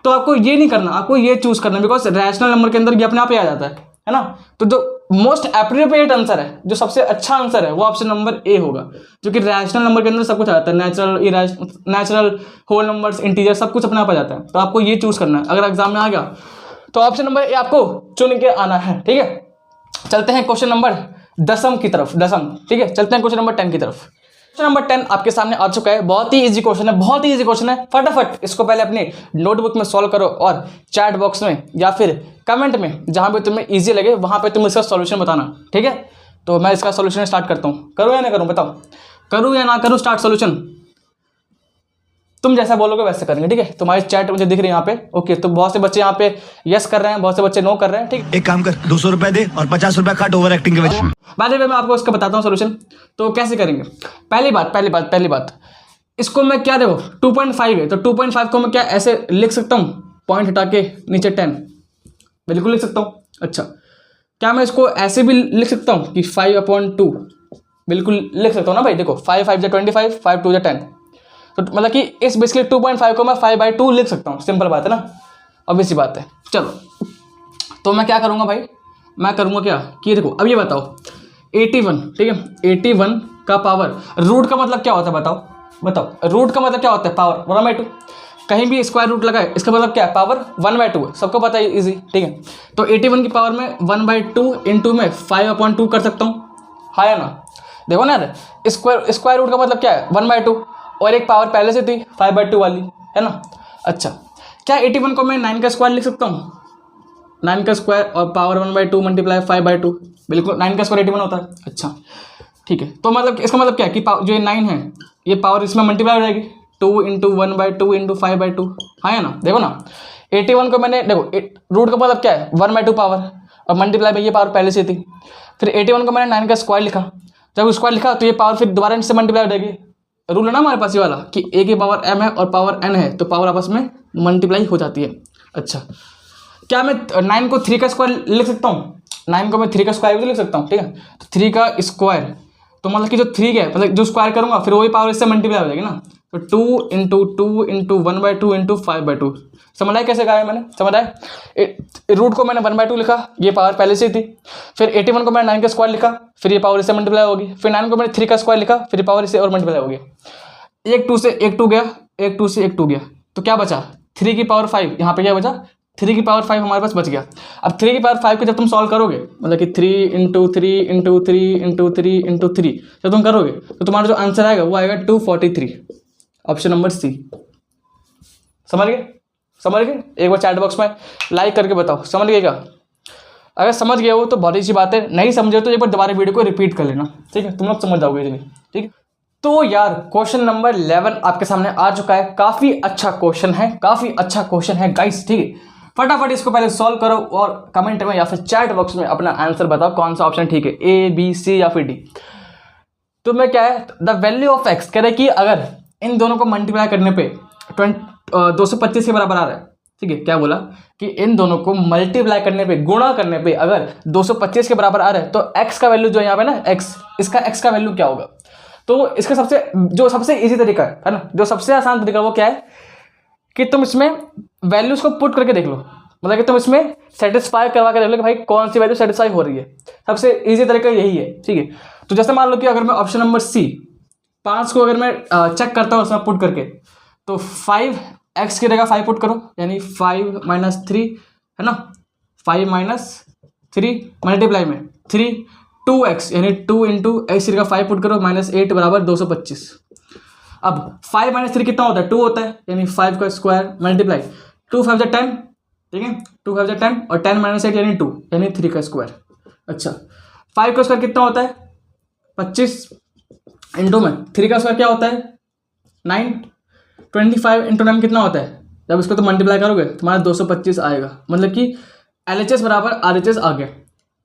तो आपको ये नहीं करना, आपको ये चूज करना, बिकॉज रैशनल नंबर के अंदर ये अपने आप ही आ जाता है ना। तो जो मोस्ट एप्रोप्रिएट आंसर है, जो सबसे अच्छा आंसर है, वो ऑप्शन नंबर ए होगा, जो कि रैशनल नंबर के अंदर सब कुछ आ जाता है, नेचुरल, होल नंबर्स, इंटीजर, सब कुछ अपने आप आ जाता है। तो आपको ये चूज करना है। अगर एग्जाम में आ गया तो ऑप्शन नंबर ए आपको चुन के आना है, ठीक है। चलते हैं क्वेश्चन नंबर 10 की तरफ, 10, ठीक है। चलते हैं क्वेश्चन नंबर 10 की तरफ। क्वेश्चन नंबर 10 आपके सामने आ चुका है। बहुत ही इजी क्वेश्चन है, बहुत ही इजी क्वेश्चन है। फटाफट इसको पहले अपनी नोटबुक में सॉल्व करो और चैट बॉक्स में या फिर कमेंट में, जहां पे तुम्हें इजी लगे वहां पे तुम इसका सॉल्यूशन बताना, ठीक है। तो मैं इसका सॉल्यूशन स्टार्ट करता हूँ। करूँ या ना करूँ, बताओ, करूँ या ना करूँ स्टार्ट सॉल्यूशन? तुम जैसा बोलोगे वैसे करेंगे, ठीक है। तुम्हारी चैट मुझे दिख रही है यहाँ पे, ओके। तो बहुत से बच्चे यहाँ पे यस कर रहे हैं, बहुत से बच्चे नो कर रहे हैं, ठीक। एक काम कर, 200 रुपए दे और 50 रुपए काट ओवर एक्टिंग के वजह। बाद में मैं आपको इसका बताता हूँ सोल्यूशन। तो कैसे करेंगे? पहली बात इसको मैं क्या, देखो 2.5 है, तो 2.5 को मैं क्या ऐसे लिख सकता हूँ, पॉइंट हटा के नीचे 10, बिल्कुल लिख सकता हूँ। अच्छा, क्या मैं इसको ऐसे भी लिख सकता हूँ कि 5/2, बिल्कुल लिख सकता हूँ ना भाई। देखो 5 5 25, 5 2 10, तो मतलब कि इस बेसिकली 2.5 को मैं 5/2 लिख सकता हूँ। सिंपल बात है ना, obvious सी बात है। चलो, तो मैं क्या करूँगा भाई, मैं करूँगा क्या कि देखो अब ये बताओ 81, ठीक है, 81 का पावर, रूट का मतलब क्या होता है बताओ, रूट का मतलब क्या होता है, पावर 1/2। कहीं भी स्क्वायर रूट लगाए, इसका मतलब क्या है, पावर 1/2 है, सबको पता है, इजी, ठीक है। तो 81 की पावर में 1/2 इंटू में 5/2 कर सकता हूँ, हाँ या ना? देखो ना यार, स्क्वायर रूट का मतलब क्या है, 1/2, और एक पावर पहले से थी 5/2 वाली, है ना। अच्छा, क्या 81 को मैं 9 का स्क्वायर लिख सकता हूँ? 9 का स्क्वायर और पावर 1/2 मल्टीप्लाई 5/2, बिल्कुल 9 का स्क्वायर 81 होता है। अच्छा, ठीक है। तो मतलब इसका मतलब क्या है कि जो ये 9 है, ये पावर इसमें मल्टीप्लाई हो जाएगी, 2 × 1/2 × 5/2, हाँ है ना। देखो ना, 81 को मैंने, देखो रूट का मतलब क्या है, 1/2 पावर, और मल्टीप्लाई में ये पावर पहले से थी। फिर 81 को मैंने 9 का स्क्वायर लिखा, जब स्क्वायर लिखा तो ये पावर फिर दोबारा इनसे मल्टीप्लाई हो जाएगी। रूल है ना हमारे पास ये वाला कि a की पावर m है और पावर n है, तो पावर आपस में मल्टीप्लाई हो जाती है। अच्छा, क्या मैं 9 को 3 का स्क्वायर लिख सकता हूँ? 9 को मैं 3 का स्क्वायर भी लिख सकता हूँ, ठीक है। तो 3 का स्क्वायर, तो मतलब कि जो 3 है, मतलब जो स्क्वायर करूँगा फिर वही पावर इससे मल्टीप्लाई हो जाएगी ना। तो 2 × 2 × 1/2 × 5/2, समझ आया कैसे कहा है मैंने, समझ आया। रूट को मैंने 1/2 लिखा, ये पावर पहले से ही थी। फिर 81 को मैंने 9 का स्क्वायर लिखा, फिर ये पावर इससे मल्टीप्लाई होगी। फिर 9 को मैंने 3 का स्क्वायर लिखा, फिर ये पावर इससे और मल्टीप्लाई होगी। एक 2 से एक 2 गया, एक 2 से एक 2 गया, तो क्या बचा, 3 की पावर 5, यहाँ पे क्या बचा, 3 की पावर 5 हमारे पास बच गया। अब 3 की पावर 5 को जब तुम सॉल्व करोगे, मतलब कि 3 × 3 × 3 × 3 × 3 जब तुम करोगे, तो तुम्हारा जो आंसर आएगा वो आएगा 243, ऑप्शन नंबर सी। समझ गए? एक बार चैट बॉक्स में लाइक करके बताओ, समझ गए क्या? अगर समझ गए हो तो बहुत अच्छी बात है, नहीं समझे तो एक बार दोबारा वीडियो को रिपीट कर लेना, ठीक है, तुम लोग समझ जाओगे इजीली, ठीक है। तो यार क्वेश्चन नंबर 11 आपके सामने आ चुका है। काफ़ी अच्छा क्वेश्चन है गाइस, ठीक है। फटाफट इसको पहले सॉल्व करो और कमेंट में या फिर चैट बॉक्स में अपना आंसर बताओ, कौन सा ऑप्शन ठीक है, ए, बी, सी या फिर डी। तो मैं क्या है, द वैल्यू ऑफ एक्स कह रहे कि अगर इन दोनों को मल्टीप्लाई करने पे 225 के बराबर आ रहा है, ठीक है। क्या बोला कि इन दोनों को मल्टीप्लाई करने पे, गुणा करने पे अगर 225 के बराबर आ रहा है, तो एक्स का वैल्यू जो है यहाँ पे ना, एक्स, इसका एक्स का वैल्यू क्या होगा? तो इसका सबसे इजी तरीका है ना, जो सबसे आसान तरीका वो क्या है कि तुम इसमें वैल्यूज को पुट करके देख लो, मतलब कि तुम इसमें सेटिस्फाई करवा के देख लो कि भाई कौन सी वैल्यू सेटिस्फाई हो रही है। सबसे इजी तरीका यही है, ठीक है। तो जैसे मान लो कि अगर मैं ऑप्शन नंबर सी 5 को अगर मैं चेक करता हूँ उसमें पुट करके, तो 5x की जगह 5 पुट करो, यानी 5 - 3 है ना, 5 - 3 मल्टीप्लाई में 3, 2x यानी 2 × x की जगह 5 पुट करो, -8 = 225। अब 5 - 3 कितना होता है, 2 होता है, यानी 5 का स्क्वायर मल्टीप्लाई 2 × 5 = 10, ठीक है, 2 × 5 = 10 और 10 - 8 यानी 2, यानी 3 का स्क्वायर। अच्छा, 5 का स्क्वायर कितना होता है, 25 इंटू में 3 का स्क्वायर क्या होता है, 9, 25 × 9 कितना होता है, जब इसको तो मल्टीप्लाई करोगे तुम्हारा 225 आएगा, मतलब कि LHS बराबर RHS आ गया।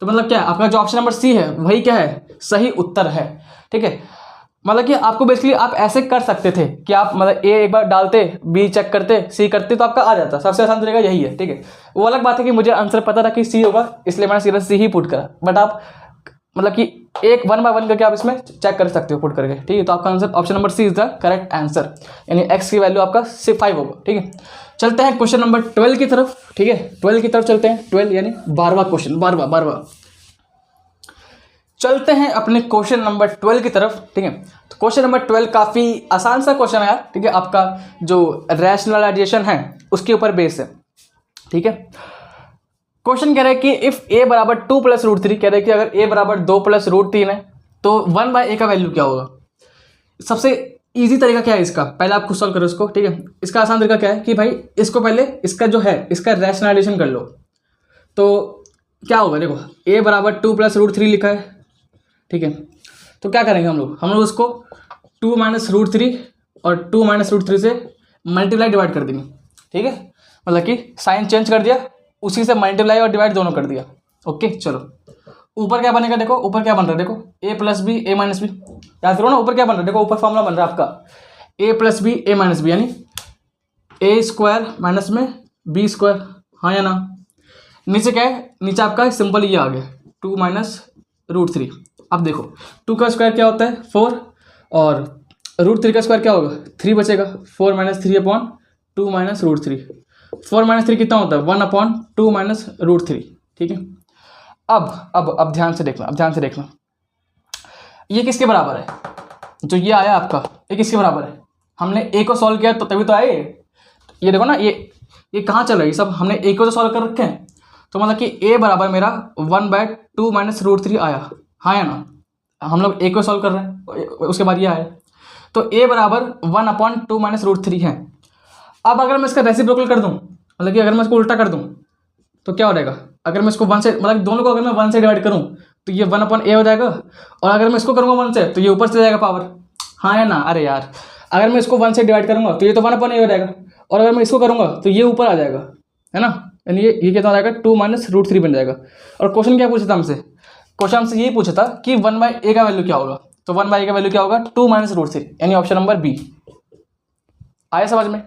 तो मतलब क्या है, आपका जो ऑप्शन नंबर सी है वही क्या है, सही उत्तर है, ठीक है। मतलब कि आपको बेसिकली आप ऐसे कर सकते थे कि आप मतलब ए एक बार डालते, बी चेक करते, सी करते, तो आपका आ जाता। सबसे आसान तरीका यही है, ठीक है। वो अलग बात है कि मुझे आंसर पता था कि सी होगा, इसलिए मैंने सीधा सी ही पुट करा, बट आप मतलब कि एक 1 by 1 करके आप इसमें चेक कर सकते हो पुट करके, ठीक है। तो आपका answer option number C is the correct answer, यानी एक्स की वैल्यू आपका 5 होगा, ठीक है। चलते हैं क्वेश्चन नंबर 12 की तरफ, ठीक है। 12 की तरफ चलते हैं, 12 यानी 12वां क्वेश्चन, 12वां। चलते हैं अपने क्वेश्चन नंबर 12 की तरफ, ठीक है। तो क्वेश्चन नंबर 12 काफ़ी आसान सा क्वेश्चन है यार, ठीक है। आपका जो रैशनलाइजेशन है उसके ऊपर बेस है, ठीक है। क्वेश्चन कह रहा है कि इफ ए बराबर 2 + √3, कह रहा है कि अगर ए बराबर 2 + √3 है तो 1/a का वैल्यू क्या होगा। सबसे इजी तरीका क्या है इसका, पहले आप खुद सॉल्व करो इसको, ठीक है। इसका आसान तरीका क्या है कि भाई इसको पहले इसका जो है इसका रैशनलाइजेशन कर लो। तो क्या होगा, देखो a बराबर 2 + √3 लिखा है, ठीक है। तो क्या करेंगे हम लोग उसको 2 - √3 और 2 - √3 से मल्टीप्लाई डिवाइड कर देंगे, ठीक है। मतलब कि साइन चेंज कर दिया, उसी से मल्टीप्लाई और डिवाइड दोनों कर दिया, ओके। चलो ऊपर क्या बनेगा, देखो ऊपर क्या बन रहा है, देखो a + b a - b, याद करो ना ऊपर क्या बन रहा है, देखो ऊपर फॉर्मूला बन रहा है आपका a + b a - b, यानी a² माइनस में b², हाँ या ना। नीचे क्या है, नीचे आपका सिंपल ये आ गया 2 - √3। अब देखो 2 का स्क्वायर क्या होता है 4, और √3 का स्क्वायर क्या होगा 3 बचेगा, 4 - 3/2 - √3। 4 - 3 कितना होता है 1/2 - √3, ठीक है। अब ध्यान से देखना, ये किसके बराबर है, जो ये आया आपका ये किसके बराबर है। हमने a को सॉल्व किया तो तभी तो आए, ये देखो ना, ये कहाँ चल रहा है, ये सब हमने a को तो सॉल्व कर रखे हैं, तो मतलब कि a बराबर मेरा 1/2 - √3 आया, हाँ या ना। हम लोग a को सॉल्व कर रहे हैं, उसके बाद ये आया, तो a बराबर 1/2 - √3 है। अब अगर मैं इसका रेसिप्रोकल कर दूं, मतलब कि अगर मैं इसको उल्टा कर दूं तो क्या हो जाएगा, अगर मैं इसको 1 से मतलब दोनों को अगर मैं 1 से डिवाइड करूं तो ये 1/a हो जाएगा, और अगर मैं इसको करूंगा 1 से तो ये ऊपर से जाएगा पावर, हाँ या ना। अरे यार, अगर मैं इसको 1 से डिवाइड करूंगा तो ये तो 1/a हो जाएगा, और अगर मैं इसको करूंगा तो ये ऊपर आ जाएगा, है ना। यानी ये कितना हो जाएगा 2 - √3 बन जाएगा। और क्वेश्चन क्या पूछा था हमसे, क्वेश्चन हमसे यही पूछा था कि 1/a का वैल्यू क्या होगा, तो 1/a का वैल्यू क्या होगा 2 - √3, यानी ऑप्शन नंबर बी। आया समझ में,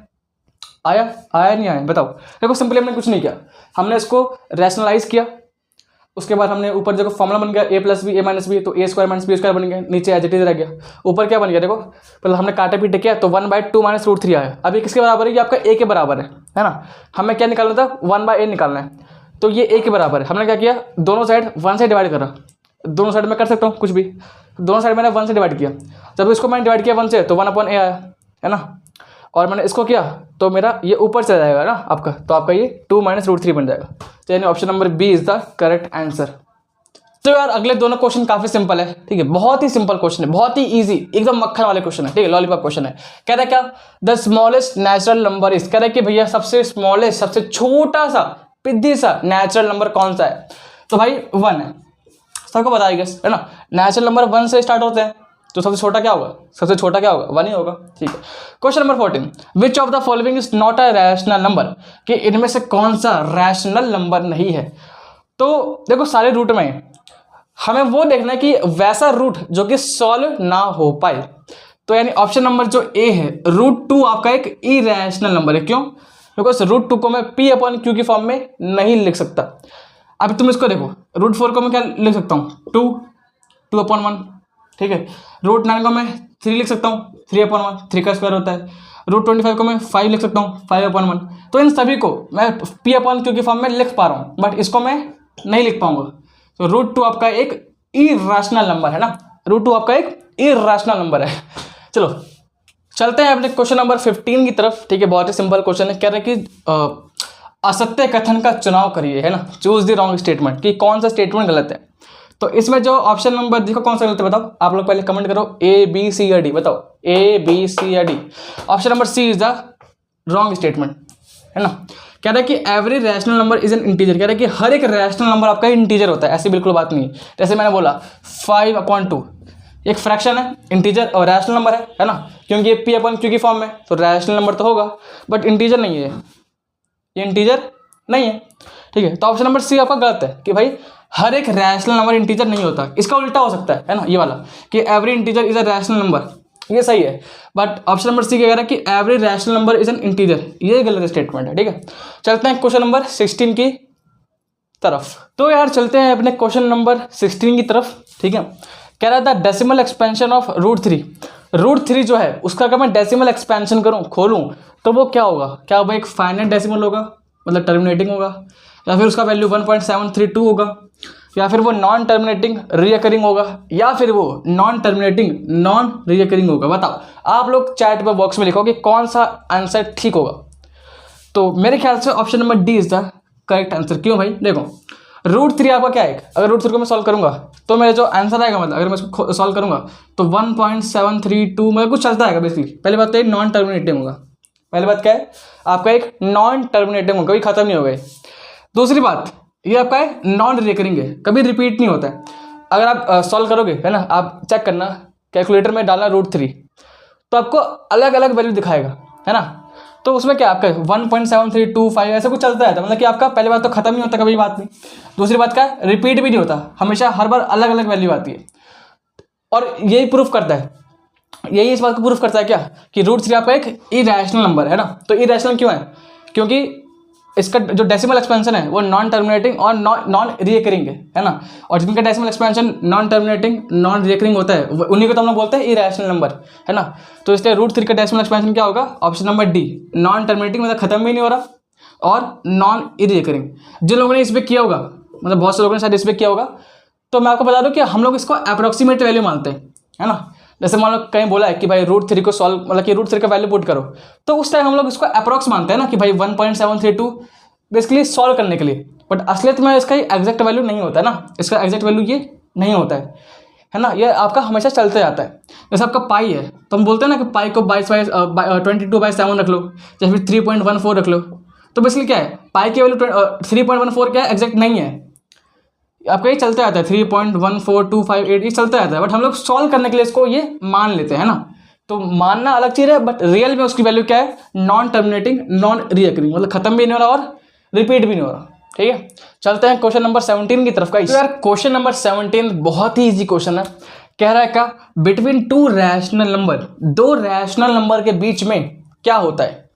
आया नहीं आया बताओ। देखो सिंपली हमने कुछ नहीं किया, हमने इसको रैशनलाइज किया, उसके बाद हमने ऊपर देखो फॉर्मूला बन गया a + b a - b, तो a² - b² बन गया, नीचे एज इट इज रह गया। ऊपर क्या बन गया, देखो पहले हमने काटे पीटे किया तो 1/2 - √3 आया। अब ये किसके बराबर है, ये आपका a के बराबर है ना। हमें क्या निकालना था 1/a निकालना है, तो ये a के बराबर है। हमने क्या किया, दोनों साइड 1 से डिवाइड करा, दोनों साइड में कर सकता हूँ कुछ भी, दोनों साइड मैंने 1 से डिवाइड किया, जब इसको मैंने डिवाइड किया 1 से तो 1/a आया, है ना। और मैंने इसको किया तो मेरा ये ऊपर चला जाएगा ना आपका, तो आपका ये 2 - √3 बन जाएगा। तो यानी option number B is the correct answer. तो यार अगले दोनों क्वेश्चन काफी सिंपल है, ठीक है, बहुत ही सिंपल क्वेश्चन है, बहुत ही इजी, एकदम मक्खन वाले क्वेश्चन है, ठीक है, लॉलीपॉप क्वेश्चन है। कह रहा है क्या, the smallest natural number is, कह रहा है कि भैया सबसे स्मॉलेस्ट, सबसे छोटा सा पिद्दी सा नेचुरल नंबर कौन सा है, तो भाई 1 है, सबको बताइए है ना। नेचुरल नंबर 1 से स्टार्ट होते हैं, तो सबसे छोटा क्या होगा, सबसे छोटा क्या होगा 1 ही होगा, ठीक है। Question number 14, which of the following is not a rational number, कि इनमें से कौन सा रैशनल नंबर नहीं है। तो देखो सारे रूट में हमें वो देखना है कि वैसा रूट जो कि सॉल्व ना हो पाए, तो यानी ऑप्शन नंबर जो ए है √2 आपका एक इरेशनल नंबर है। क्यों, बिकॉज √2 को मैं p/q की फॉर्म में नहीं लिख सकता। अब तुम इसको देखो, √4 को मैं क्या लिख सकता हूँ 2/1, ठीक है। √9 को मैं 3 लिख सकता हूँ 3/1, 3 का स्क्वायर होता है। √25 को मैं 5 लिख सकता हूँ 5/1। तो इन सभी को मैं p/q की फॉर्म में लिख पा रहा हूँ, बट इसको मैं नहीं लिख पाऊंगा। तो √2 आपका एक इरेशनल नंबर है ना, √2 आपका एक इरेशनल नंबर है। चलो चलते हैं अपने क्वेश्चन नंबर 15 की तरफ, ठीक है। बहुत ही सिंपल क्वेश्चन है, कह रहे हैं कि असत्य कथन का चुनाव करिए, है ना, चूज द रॉन्ग स्टेटमेंट, कि कौन सा स्टेटमेंट गलत है। तो इसमें जो ऑप्शन नंबर देखो कौन सा गलत है बताओ, आप लोग पहले कमेंट करो A B C या D, बताओ A B C या D। Option number C is the wrong statement, है ना। कह रहा है कि every rational number is an integer, कह रहा है कि हर एक रैशनल नंबर आपका इंटीजर होता है, ऐसी बिल्कुल बात नहीं है। जैसे मैंने बोला 5/2 एक फ्रैक्शन है, इंटीजर और रैशनल नंबर है ना, क्योंकि ये p/q की फॉर्म में, तो रैशनल नंबर तो होगा, बट इंटीजर नहीं है, ये इंटीजर नहीं है, ठीक है। तो ऑप्शन नंबर सी आपका गलत है कि भाई हर एक रैशनल नंबर इंटीजर नहीं होता, इसका उल्टा हो सकता है ना, ये वाला कि every integer is a rational number, ये सही है। बट ऑप्शन नंबर सी कह रहा है कि every rational number is an integer, ये गलत स्टेटमेंट है। ठीक है, चलते हैं क्वेश्चन नंबर 16 की तरफ। तो यार चलते हैं अपने क्वेश्चन नंबर 16 की तरफ। ठीक है, कह रहा था डेसिमल एक्सपेंशन ऑफ √3। √3 जो है उसका अगर मैं डेसिमल एक्सपेंशन करूं, खोलूं, तो वो क्या होगा? क्या वो एक फाइनाइट डेसिमल होगा, मतलब टर्मिनेटिंग होगा, या फिर उसका वैल्यू 1.732 होगा, या फिर वो नॉन टर्मिनेटिंग रिकरिंग होगा, या फिर वो नॉन टर्मिनेटिंग नॉन रिकरिंग होगा? बताओ, आप लोग चैट पर बॉक्स में लिखो कि कौन सा आंसर ठीक होगा। तो मेरे ख्याल से option number D is the correct answer. क्यों भाई? देखो, √3 आपका क्या है, अगर √3 को मैं सॉल्व करूंगा तो मेरा जो आंसर आएगा, मतलब अगर मैं इसको सॉल्व करूंगा तो 1.732 मतलब कुछ चलता है बेसिकली। पहली बात तो ये नॉन टर्मिनेटिंग होगा, पहली बात क्या है आपका, एक नॉन टर्मिनेटिंग होगा, कभी खत्म नहीं होगा। दूसरी बात ये आपका है नॉन रिकरिंग है, कभी रिपीट नहीं होता है। अगर आप सॉल्व करोगे है ना, आप चेक करना कैलकुलेटर में डालना √3 तो आपको अलग अलग वैल्यू दिखाएगा, है ना। तो उसमें क्या आपका 1.7325 ऐसा कुछ चलता है, मतलब कि आपका पहली बात तो खत्म नहीं होता कभी, बात नहीं। दूसरी बात क्या है, रिपीट भी नहीं होता, हमेशा हर बार अलग अलग वैल्यू आती है। और यही प्रूफ करता है, यही इस बात को प्रूफ करता है क्या कि √3 आपका एक इरैशनल नंबर है ना। तो इरैशनल क्यों है? क्योंकि इसका जो डेसिमल एक्सपेंशन है वो नॉन टर्मिनेटिंग और नॉन रिकरिंग है ना। और जिनका decimal expansion non terminating non recurring होता है उन्हीं को तो हम लोग बोलते हैं इरैशनल नंबर, है ना। तो इसलिए √3 का डेसिमल एक्सपेंशन क्या होगा? Option number D, non terminating, मतलब खत्म भी नहीं हो रहा, और नॉन रिकरिंग। जिन लोगों ने इस पर किया होगा, मतलब बहुत से लोगों ने शायद इस पर किया होगा, तो मैं आपको बता दूं कि हम लोग इसको अप्रोक्सीमेट वैल्यू मानते हैं, है ना। जैसे मान लो कहीं बोला है कि भाई √3 को सॉल्व, मतलब कि √3 का वैल्यू पुट करो, तो उस टाइम हम लोग इसको अप्रोक्स मानते हैं ना कि भाई 1.732 बेसिकली सॉल्व करने के लिए। बट असलियत में इसका एग्जैक्ट वैल्यू नहीं होता है ना, इसका एग्जैक्ट वैल्यू ये नहीं होता है ना। ये आपका हमेशा चलते जाता है। जैसे आपका पाई है तो हम बोलते हैं ना कि पाई को 22/7 रख लो, या फिर 3.14 रख लो। तो बेसिकली क्या है, पाई की वैल्यू 3.14 क्या है, एग्जैक्ट नहीं है, आपका ये चलता रहता है 3.14258 ये चलता रहता है। बट हम लोग सॉल्व करने के लिए इसको ये मान लेते हैं ना। तो मानना अलग चीज़ है, बट रियल में उसकी वैल्यू क्या है, नॉन टर्मिनेटिंग नॉन रिकरिंग, मतलब खत्म भी नहीं हो रहा और रिपीट भी नहीं हो रहा। ठीक है, चलते हैं क्वेश्चन नंबर 17 की तरफ। का तो यार क्वेश्चन नंबर 17 बहुत ही इजी क्वेश्चन है। कह रहा है का बिटवीन टू रैशनल नंबर, दो रैशनल नंबर के बीच में क्या होता है?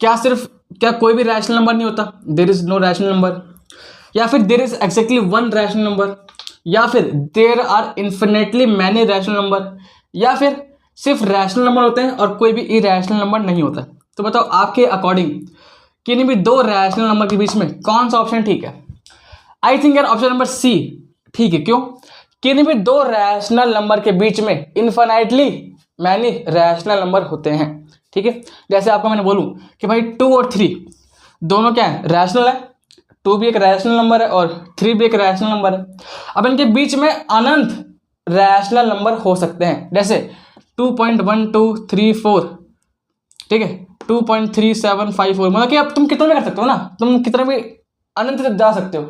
क्या कोई भी रैशनल नंबर नहीं होता, there is no rational number, या फिर there is exactly one rational number, या फिर there are infinitely many rational number, या फिर सिर्फ रैशनल नंबर होते हैं और कोई भी इरैशनल नंबर नहीं होता। तो बताओ आपके अकॉर्डिंग किन्हीं भी दो रैशनल नंबर के बीच में कौन सा ऑप्शन ठीक है? आई थिंक यार ऑप्शन नंबर सी ठीक है। क्यों? किन्हीं भी दो रैशनल नंबर के बीच में इन्फिनाइटली मैनी रैशनल नंबर होते हैं। ठीक है, जैसे आपको मैंने बोलूं कि भाई 2 और 3 दोनों क्या है, रैशनल है। 2 भी एक रैशनल नंबर है और 3 भी एक रैशनल नंबर है। अब इनके बीच में अनंत रैशनल नंबर हो सकते हैं, जैसे 2.1234, ठीक है, 2.3754, मतलब कि अब तुम कितने में कर सकते हो ना, तुम कितने भी अनंत तक जा सकते हो।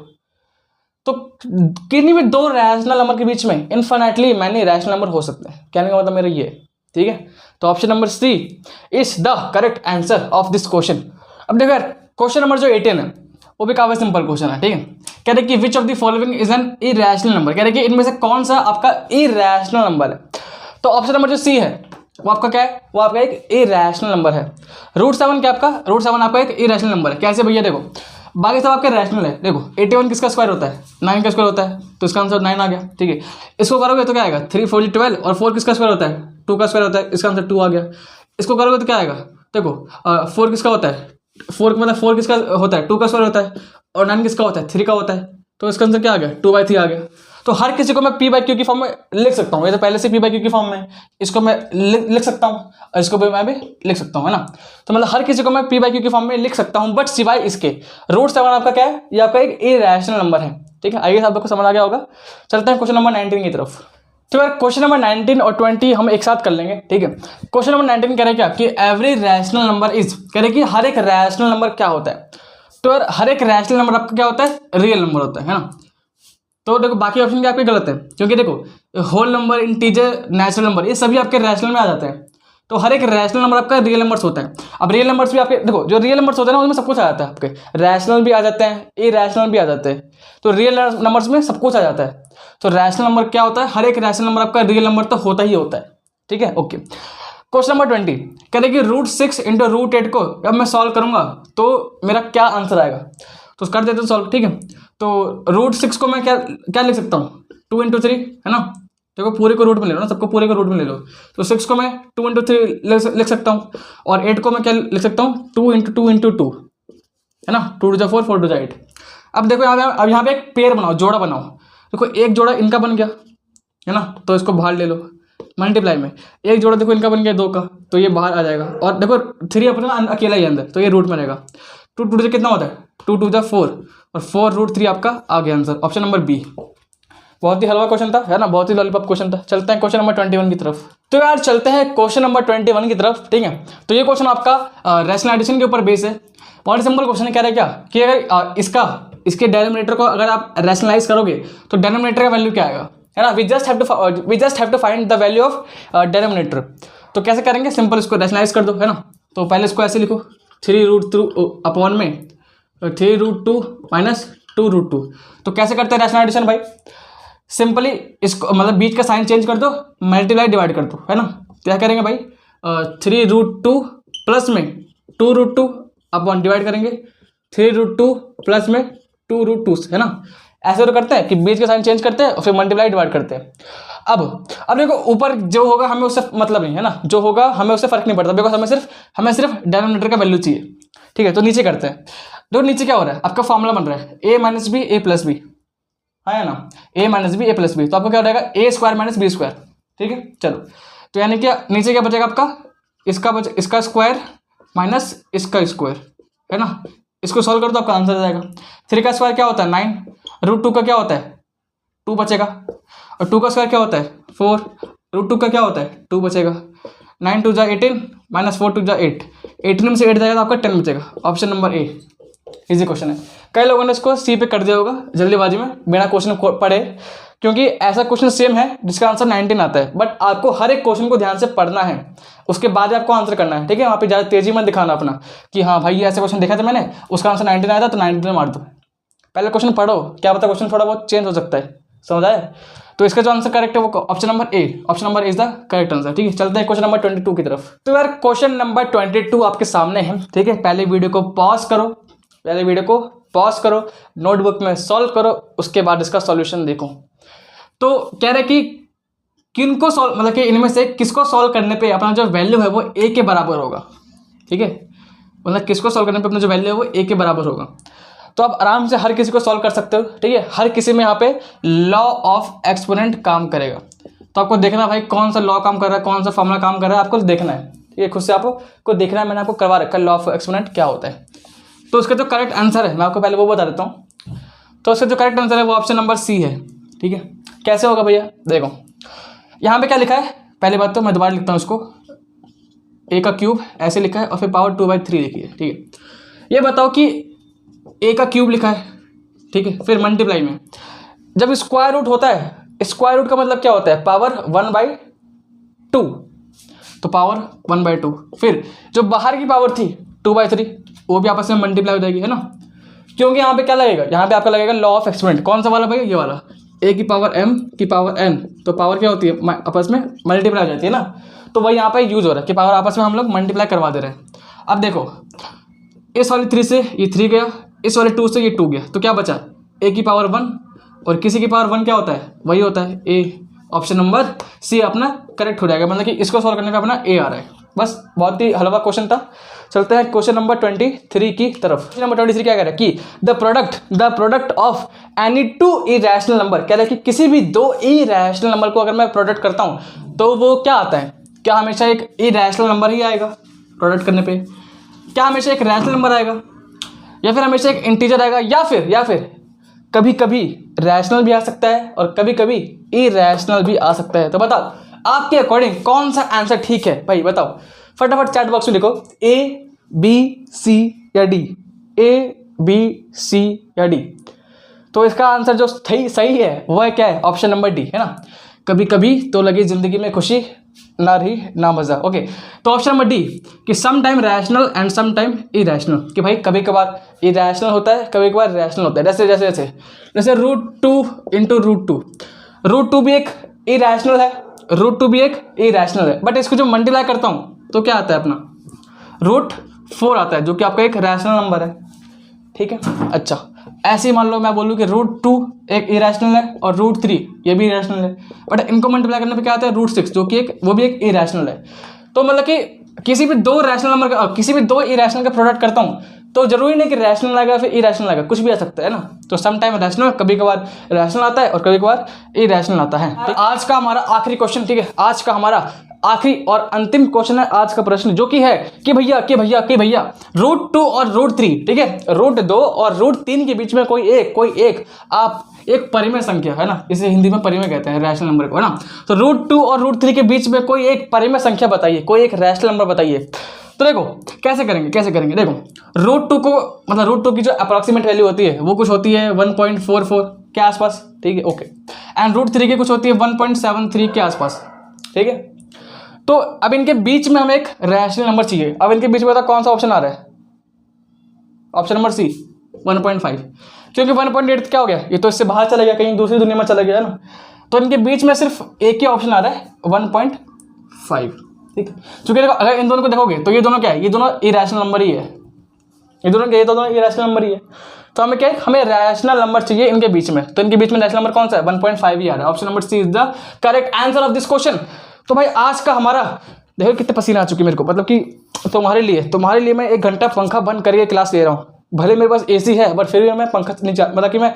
तो किन्हीं भी दो रैशनल नंबर के बीच में इन्फिनिटली मैनी रैशनल नंबर हो सकते हैं, कहने का मतलब मेरा ये। ठीक है, तो option number C is the correct answer of this question. अब देखो यार क्वेश्चन नंबर जो 18 है वो भी काफी सिंपल क्वेश्चन है। ठीक है, कह रहे कि which of the following is an irrational number, कह रहे कि इनमें से कौन सा आपका इरैशनल नंबर है। तो ऑप्शन नंबर जो सी है वो आपका क्या है, वो आपका एक इरैशनल नंबर है। √7 क्या आपका, √7 आपका एक इरैशनल नंबर है। कैसे भैया? देखो बाकी सब आपके रैशनल है। देखो 81 किसका स्क्वायर होता है, 9 का स्क्वायर होता है, तो इसका आंसर 9 आ गया। ठीक है, इसको करोगे तो क्या आएगा, 3 4 12, और 4 किसका स्क्वायर होता है, 2 का स्क्वायर होता है, इसका आंसर 2 आ गया। इसको करोगे तो क्या आएगा, देखो 4 किसका होता है, 4 मतलब 4 किसका होता है, 2 का स्क्वायर होता है, और 9 किसका होता है, 3 का होता है, तो इसका आंसर क्या आ गया, 2/3 आ गया। तो हर किसी को मैं p/q की फॉर्म में लिख सकता हूँ, ये तो पहले से p/q की फॉर्म में, इसको मैं लिख सकता हूँ और इसको भी मैं भी लिख सकता हूँ, है ना। तो मतलब हर किसी को मैं p/q की फॉर्म में लिख सकता हूँ, बट सिवाय इसके √7 आपका क्या है, ये आपका एक इरैशनल नंबर है। ठीक है, आइए आप लोग को समझ आ गया होगा। चलते हैं क्वेश्चन नंबर 19 की तरफ। तो यार क्वेश्चन नंबर 19 और 20 हम एक साथ कर लेंगे। ठीक है, क्वेश्चन नंबर 19 कह रहे क्या कि एवरी रैशनल नंबर इज, कह रहे कि हर एक रैशनल नंबर क्या होता है। तो यार हर एक रैशनल नंबर आपका क्या होता है, रियल नंबर होता है ना। तो देखो बाकी ऑप्शन क्या आपके गलत है, क्योंकि देखो whole number, integer, natural number ये सभी आपके रैशनल में आ जाते हैं। तो हर एक रैशनल नंबर आपका रियल नंबर्स होता है। अब रियल नंबर्स भी आपके देखो, जो रियल नंबर्स होते हैं ना उसमें सब कुछ आ जाता है, आपके रैशनल भी आ जाते हैं, इरैशनल भी आ जाते हैं, तो रियल नंबर्स में सब कुछ आ जाता है। तो रैशनल नंबर क्या होता है, हर एक रैशनल नंबर आपका रियल नंबर तो होता ही होता है, ठीक है। ओके, क्वेश्चन नंबर 20 कह रहे कि √6 इंटू √8 को जब मैं सॉल्व करूंगा तो मेरा क्या आंसर आएगा, तो कर देते हैं सॉल्व, ठीक है। तो √6 को मैं क्या क्या लिख सकता हूँ, 2 इंटू 3 है ना, देखो पूरे को रूट में ले लो ना, सबको पूरे को रूट में ले लो। तो 6 को मैं 2 इंटू 3 लिख सकता हूँ, और 8 को मैं क्या लिख सकता हूँ, 2 इंटू 2 इंटू 2 है ना, 2 टू 4 4 टू 8। अब देखो अब यहाँ पे एक पेयर बनाओ, जोड़ा बनाओ। देखो एक जोड़ा इनका बन गया है ना, तो इसको बाहर ले लो मल्टीप्लाई में। एक जोड़ा देखो इनका बन गया 2 का, तो ये बाहर आ जाएगा, और देखो 3 अपना अकेला ही अंदर, तो ये रूट में रहेगा। 2 टू से कितना होता है, 2 टू 4, और 4√3 आपका आ गया आंसर, ऑप्शन नंबर बी। बहुत ही हलवा क्वेश्चन था, है ना, बहुत ही लॉलीपॉप क्वेश्चन था। चलते हैं क्वेश्चन नंबर 21 की तरफ। तो यार चलते हैं क्वेश्चन नंबर 21 की तरफ, ठीक है। तो ये क्वेश्चन आपका रैशनल एडिशन के ऊपर बेस है। बहुत सिंपल क्वेश्चन है, कह रहा है क्या कि अगर इसके डेनोमिनेटर को अगर आप रैशनलाइज करोगे तो डेनोमिनेटर का वैल्यू क्या आएगा, है ना। We just have to find the value of denominator. तो कैसे करेंगे, सिंपल इसको रैशनलाइज कर दो, है ना। तो पहले इसको ऐसे लिखो 3√2 अपॉन में 3√2 माइनस 2√2। तो कैसे करते हैं रैशनल एडिशन भाई, सिंपली इसको मतलब बीच का साइन चेंज कर दो, मल्टीप्लाई डिवाइड कर दो, है ना। क्या करेंगे भाई, 3√2 प्लस में 2√2 अपॉन डिवाइड करेंगे 3√2 प्लस में 2√2, है ना। ऐसे तो करते हैं कि बीच का साइन चेंज करते हैं और फिर मल्टीप्लाई डिवाइड करते हैं। अब देखो ऊपर जो होगा हमें उससे मतलब नहीं, है ना, जो होगा हमें उससे फर्क नहीं पड़ता, बिकॉज हमें सिर्फ डिनोमिनेटर का वैल्यू चाहिए, ठीक है। तो नीचे करते हैं, देखो नीचे क्या हो रहा है, आपका फॉर्मूला बन रहा है a minus b a plus b, है ना, a minus b a plus b. तो आपको क्या हो जाएगा, a² माइनस बी स्क्वायर, ठीक है। चलो, तो यानी क्या नीचे क्या बचेगा आपका, इसका स्क्वायर माइनस इसका स्क्वायर, है ना। इसको सॉल्व कर दो, आपका आंसर आ जाएगा। 3 का स्क्वायर क्या होता है 9, √2 का क्या होता है 2 बचेगा, और 2 का स्क्वायर क्या होता है 4, √2 का क्या होता है 2 बचेगा। 9 टू 18 माइनस 4 टू 8, 18 में से 8 जाएगा तो आपका 10 बचेगा, option number A. Easy question है, कई लोगों ने इसको सी पे कर दिया होगा जल्दीबाजी में बिना क्वेश्चन पढ़े, क्योंकि ऐसा क्वेश्चन सेम है जिसका आंसर 19 आता है, बट आपको हर एक क्वेश्चन को ध्यान से पढ़ना है, उसके बाद आपको आंसर करना है, ठीक है। वहाँ पे ज़्यादा तेजी मत दिखाना अपना कि हाँ भाई ये ऐसे क्वेश्चन देखा था मैंने, उसका आंसर 19 आया था तो 19 में मार दो। पहले क्वेश्चन पढ़ो, क्या पता क्वेश्चन थोड़ा बहुत चेंज हो सकता है, समझ आए। तो इसका जो आंसर करेक्ट है वो option number A, option number A is the correct answer, ठीक है। चलते हैं क्वेश्चन नंबर 22 की तरफ। तो यार क्वेश्चन नंबर 22 आपके सामने है, ठीक है। पहले वीडियो को पॉज करो, नोटबुक में सॉल्व करो, उसके बाद इसका सॉल्यूशन देखो। तो कह रहे कि किनको सॉल्व मतलब कि इनमें से किसको सॉल्व करने पे अपना जो वैल्यू है वो ए के बराबर होगा, ठीक है। मतलब किसको सॉल्व करने पे अपना जो वैल्यू है वो ए के बराबर होगा। तो आप आराम से हर किसी को सॉल्व कर सकते हो, ठीक है। हर किसी में यहाँ पे लॉ ऑफ एक्सपोनेंट काम करेगा, तो आपको देखना भाई कौन सा लॉ काम कर रहा है, कौन सा फॉर्मूला काम कर रहा है, आपको देखना है, ठीक है। खुद से आपको देखना है, मैंने आपको करवा रखा है लॉ ऑफ एक्सपोनेंट क्या होता है। तो उसका जो करेक्ट आंसर है मैं आपको पहले वो बता देता हूँ। तो उसका जो करेक्ट आंसर है वो ऑप्शन नंबर सी है, ठीक है। कैसे होगा भैया, देखो यहाँ पे क्या लिखा है, पहली बात तो मैं दोबारा लिखता हूँ इसको, ए का क्यूब ऐसे लिखा है और फिर पावर 2/3 लिखी है, ठीक है। ये बताओ कि ए का क्यूब लिखा है, ठीक है, फिर मल्टीप्लाई में जब स्क्वायर रूट होता है, स्क्वायर रूट का मतलब क्या होता है पावर 1/2, तो पावर 1/2, फिर जो बाहर की पावर थी 2/3 वो भी आपस में मल्टीप्लाई हो जाएगी, है ना। क्योंकि यहाँ पे क्या लगेगा, यहाँ पे आपका लगेगा लॉ ऑफ एक्सपोनेंट, कौन सा वाला भैया, ये वाला, ए की पावर m की पावर n, तो पावर क्या होती है आपस में मल्टीप्लाई हो जाती है ना। तो वही यहाँ पे यूज हो रहा है कि पावर आपस में हम लोग मल्टीप्लाई करवा दे रहे हैं। अब देखो इस वाले 3 से ये 3 गया, इस वाले 2 से ये 2 गया, तो क्या बचा a की पावर 1, और किसी की पावर 1 क्या होता है वही होता है a, ऑप्शन नंबर सी अपना करेक्ट हो जाएगा। मतलब कि इसको सॉल्व करने पे अपना a आ रहा है। बस बहुत ही हलवा क्वेश्चन था। चलते हैं क्वेश्चन नंबर 23 की तरफ। क्वेश्चन नंबर 23 क्या कह रहा है कि the product of any 2 irrational number, कह रहा है कि किसी भी 2 इरेशनल नंबर को अगर मैं प्रोडक्ट करता हूं तो वो क्या आता है, क्या हमेशा एक इरेशनल नंबर ही आएगा प्रोडक्ट करने पे, क्या हमेशा एक रैशनल नंबर आएगा, या फिर हमेशा एक इंटीजर आएगा, या फिर कभी कभी रैशनल भी आ सकता है और कभी कभी इरेशनल भी आ सकता है। तो बताओ आपके अकॉर्डिंग कौन सा आंसर ठीक है भाई, बताओ फटाफट चैट बॉक्स में लिखो A B C या D, A B C या D। तो इसका आंसर जो सही है वो है क्या है, ऑप्शन नंबर डी, है ना। कभी कभी तो लगी जिंदगी में खुशी, ना रही ना मज़ा। ओके, तो ऑप्शन नंबर डी कि some time rational and some time irrational, कि भाई कभी कभार इरेशनल होता है, कभी कभार रैशनल होता है। जैसे जैसे जैसे जैसे √2 इंटू √2, √2 भी एक इरेशनल है, √2 भी एक इरेशनल है, बट इसको जो मल्टीप्लाई करता हूँ तो क्या आता है अपना √4 आता है, जो कि आपका एक रैशनल नंबर है। ठीक है, अच्छा ऐसे ही मान लो मैं बोलूँ कि √2 एक इरेशनल है और √3 ये भी इरेशनल है, बट इनको मल्टीप्लाई करने पे क्या आता है √6, जो कि एक वो भी एक इरेशनल है। तो मतलब कि किसी भी दो रैशनल नंबर का, किसी भी दो इरेशनल का प्रोडक्ट करता हूँ तो जरूरी नहीं कि रैशनल आएगा फिर इरेशनल आएगा, कुछ भी आ सकता है ना। तो सम टाइम रैशनल, कभी कभार रैशनल आता है और कभी कभार इरेशनल आता है। तो आज का हमारा आखिरी क्वेश्चन, ठीक है, आज का हमारा आखिरी और अंतिम क्वेश्चन है आज का प्रश्न, जो कि है कि भैया √2 और √3, ठीक है, √2 और √3 के बीच में कोई एक आप एक परिमेय संख्या है ना, इसे हिंदी में परिमेय कहते हैं रैशनल नंबर को, है ना। तो √2 और √3 के बीच में कोई एक परिमेय संख्या बताइए, कोई एक रैशनल नंबर बताइए। तो देखो कैसे करेंगे, देखो √2 को मतलब √2 की जो अप्रॉक्सीमेट वैल्यू होती है वो कुछ होती है 1.44 के आसपास, ठीक है, ओके, एंड √3 की कुछ होती है 1.73 के आसपास, ठीक है। तो अब इनके बीच में हमें एक रैशनल नंबर चाहिए। अब इनके बीच में बता कौन सा ऑप्शन आ रहा है, ऑप्शन नंबर सी 1.5, क्योंकि 1.8 क्या हो गया, ये तो इससे बाहर चला गया, कहीं दूसरी दुनिया में चला गया है ना। तो इनके बीच में सिर्फ एक ही ऑप्शन आ रहा है 1.5, ठीक है। क्योंकि देखो अगर इन दोनों को देखोगे तो ये दोनों क्या है, ये दोनों इरेशनल नंबर ही है, ये दोनों इरेशनल नंबर ही है। तो हमें क्या है, हमें रैशनल नंबर चाहिए इनके बीच में, तो इनके बीच में रैशनल नंबर कौन सा है 1.5 ही आ रहा है। Option number C is the correct answer of this question. तो भाई आज का हमारा देखो कितने पसीना आ चुके मेरे को, मतलब कि तुम्हारे लिए मैं 1 घंटा पंखा बंद करके क्लास ले रहा हूँ। भले मेरे पास एसी है बट फिर भी मैं पंखा नहीं मतलब कि मैं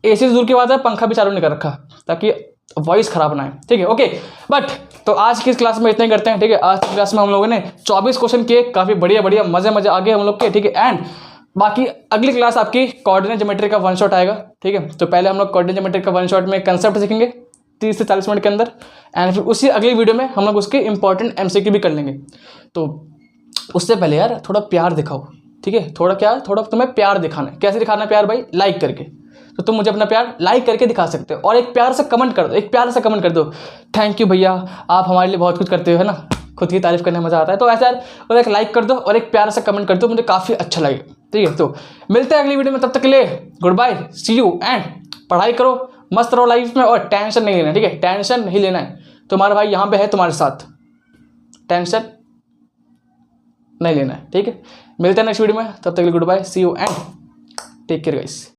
एसी से दूर की बात है, पंखा भी चालू नहीं कर रखा ताकि वॉइस खराब ना है, ठीक है, ओके। बट तो आज की इस क्लास में इतना ही करते हैं, ठीक है। आज की क्लास में हम लोगों ने 24 क्वेश्चन किए, काफ़ी बढ़िया मजे आगे हम लोग के, ठीक है। एंड बाकी अगली क्लास आपकी कोऑर्डिनेट ज्योमेट्री का 1 शॉट आएगा, ठीक है। तो पहले हम लोग कोऑर्डिनेट ज्योमेट्री का 1 शॉट में कंसेप्ट सीखेंगे 30 से 40 मिनट के अंदर, एंड फिर उसी अगली वीडियो में हम लोग उसके इंपॉर्टेंट MCQ भी कर लेंगे। तो उससे पहले यार थोड़ा प्यार दिखाओ, ठीक है, थोड़ा तुम्हें प्यार दिखाना है। कैसे दिखाना है प्यार भाई, लाइक करके। तो तुम मुझे अपना प्यार लाइक करके दिखा सकते हो, और एक प्यार से कमेंट कर दो, थैंक यू भैया, आप हमारे लिए बहुत कुछ करते हो, है ना। खुद की तारीफ करने में मजा आता है, तो ऐसा यार और एक लाइक कर दो और एक प्यार से कमेंट कर दो, मुझे काफ़ी अच्छा लगेगा, ठीक है। तो मिलते हैं अगली वीडियो में, तब तक के लिए goodbye, see you, and पढ़ाई करो, मस्त रहो लाइफ में, और टेंशन नहीं लेना है, ठीक है, टेंशन नहीं लेना है। तुम्हारा भाई यहाँ पे है तुम्हारे साथ, टेंशन नहीं लेना है, ठीक है। मिलते हैं नेक्स्ट वीडियो में, तब तक के लिए goodbye, see you, and take care guys.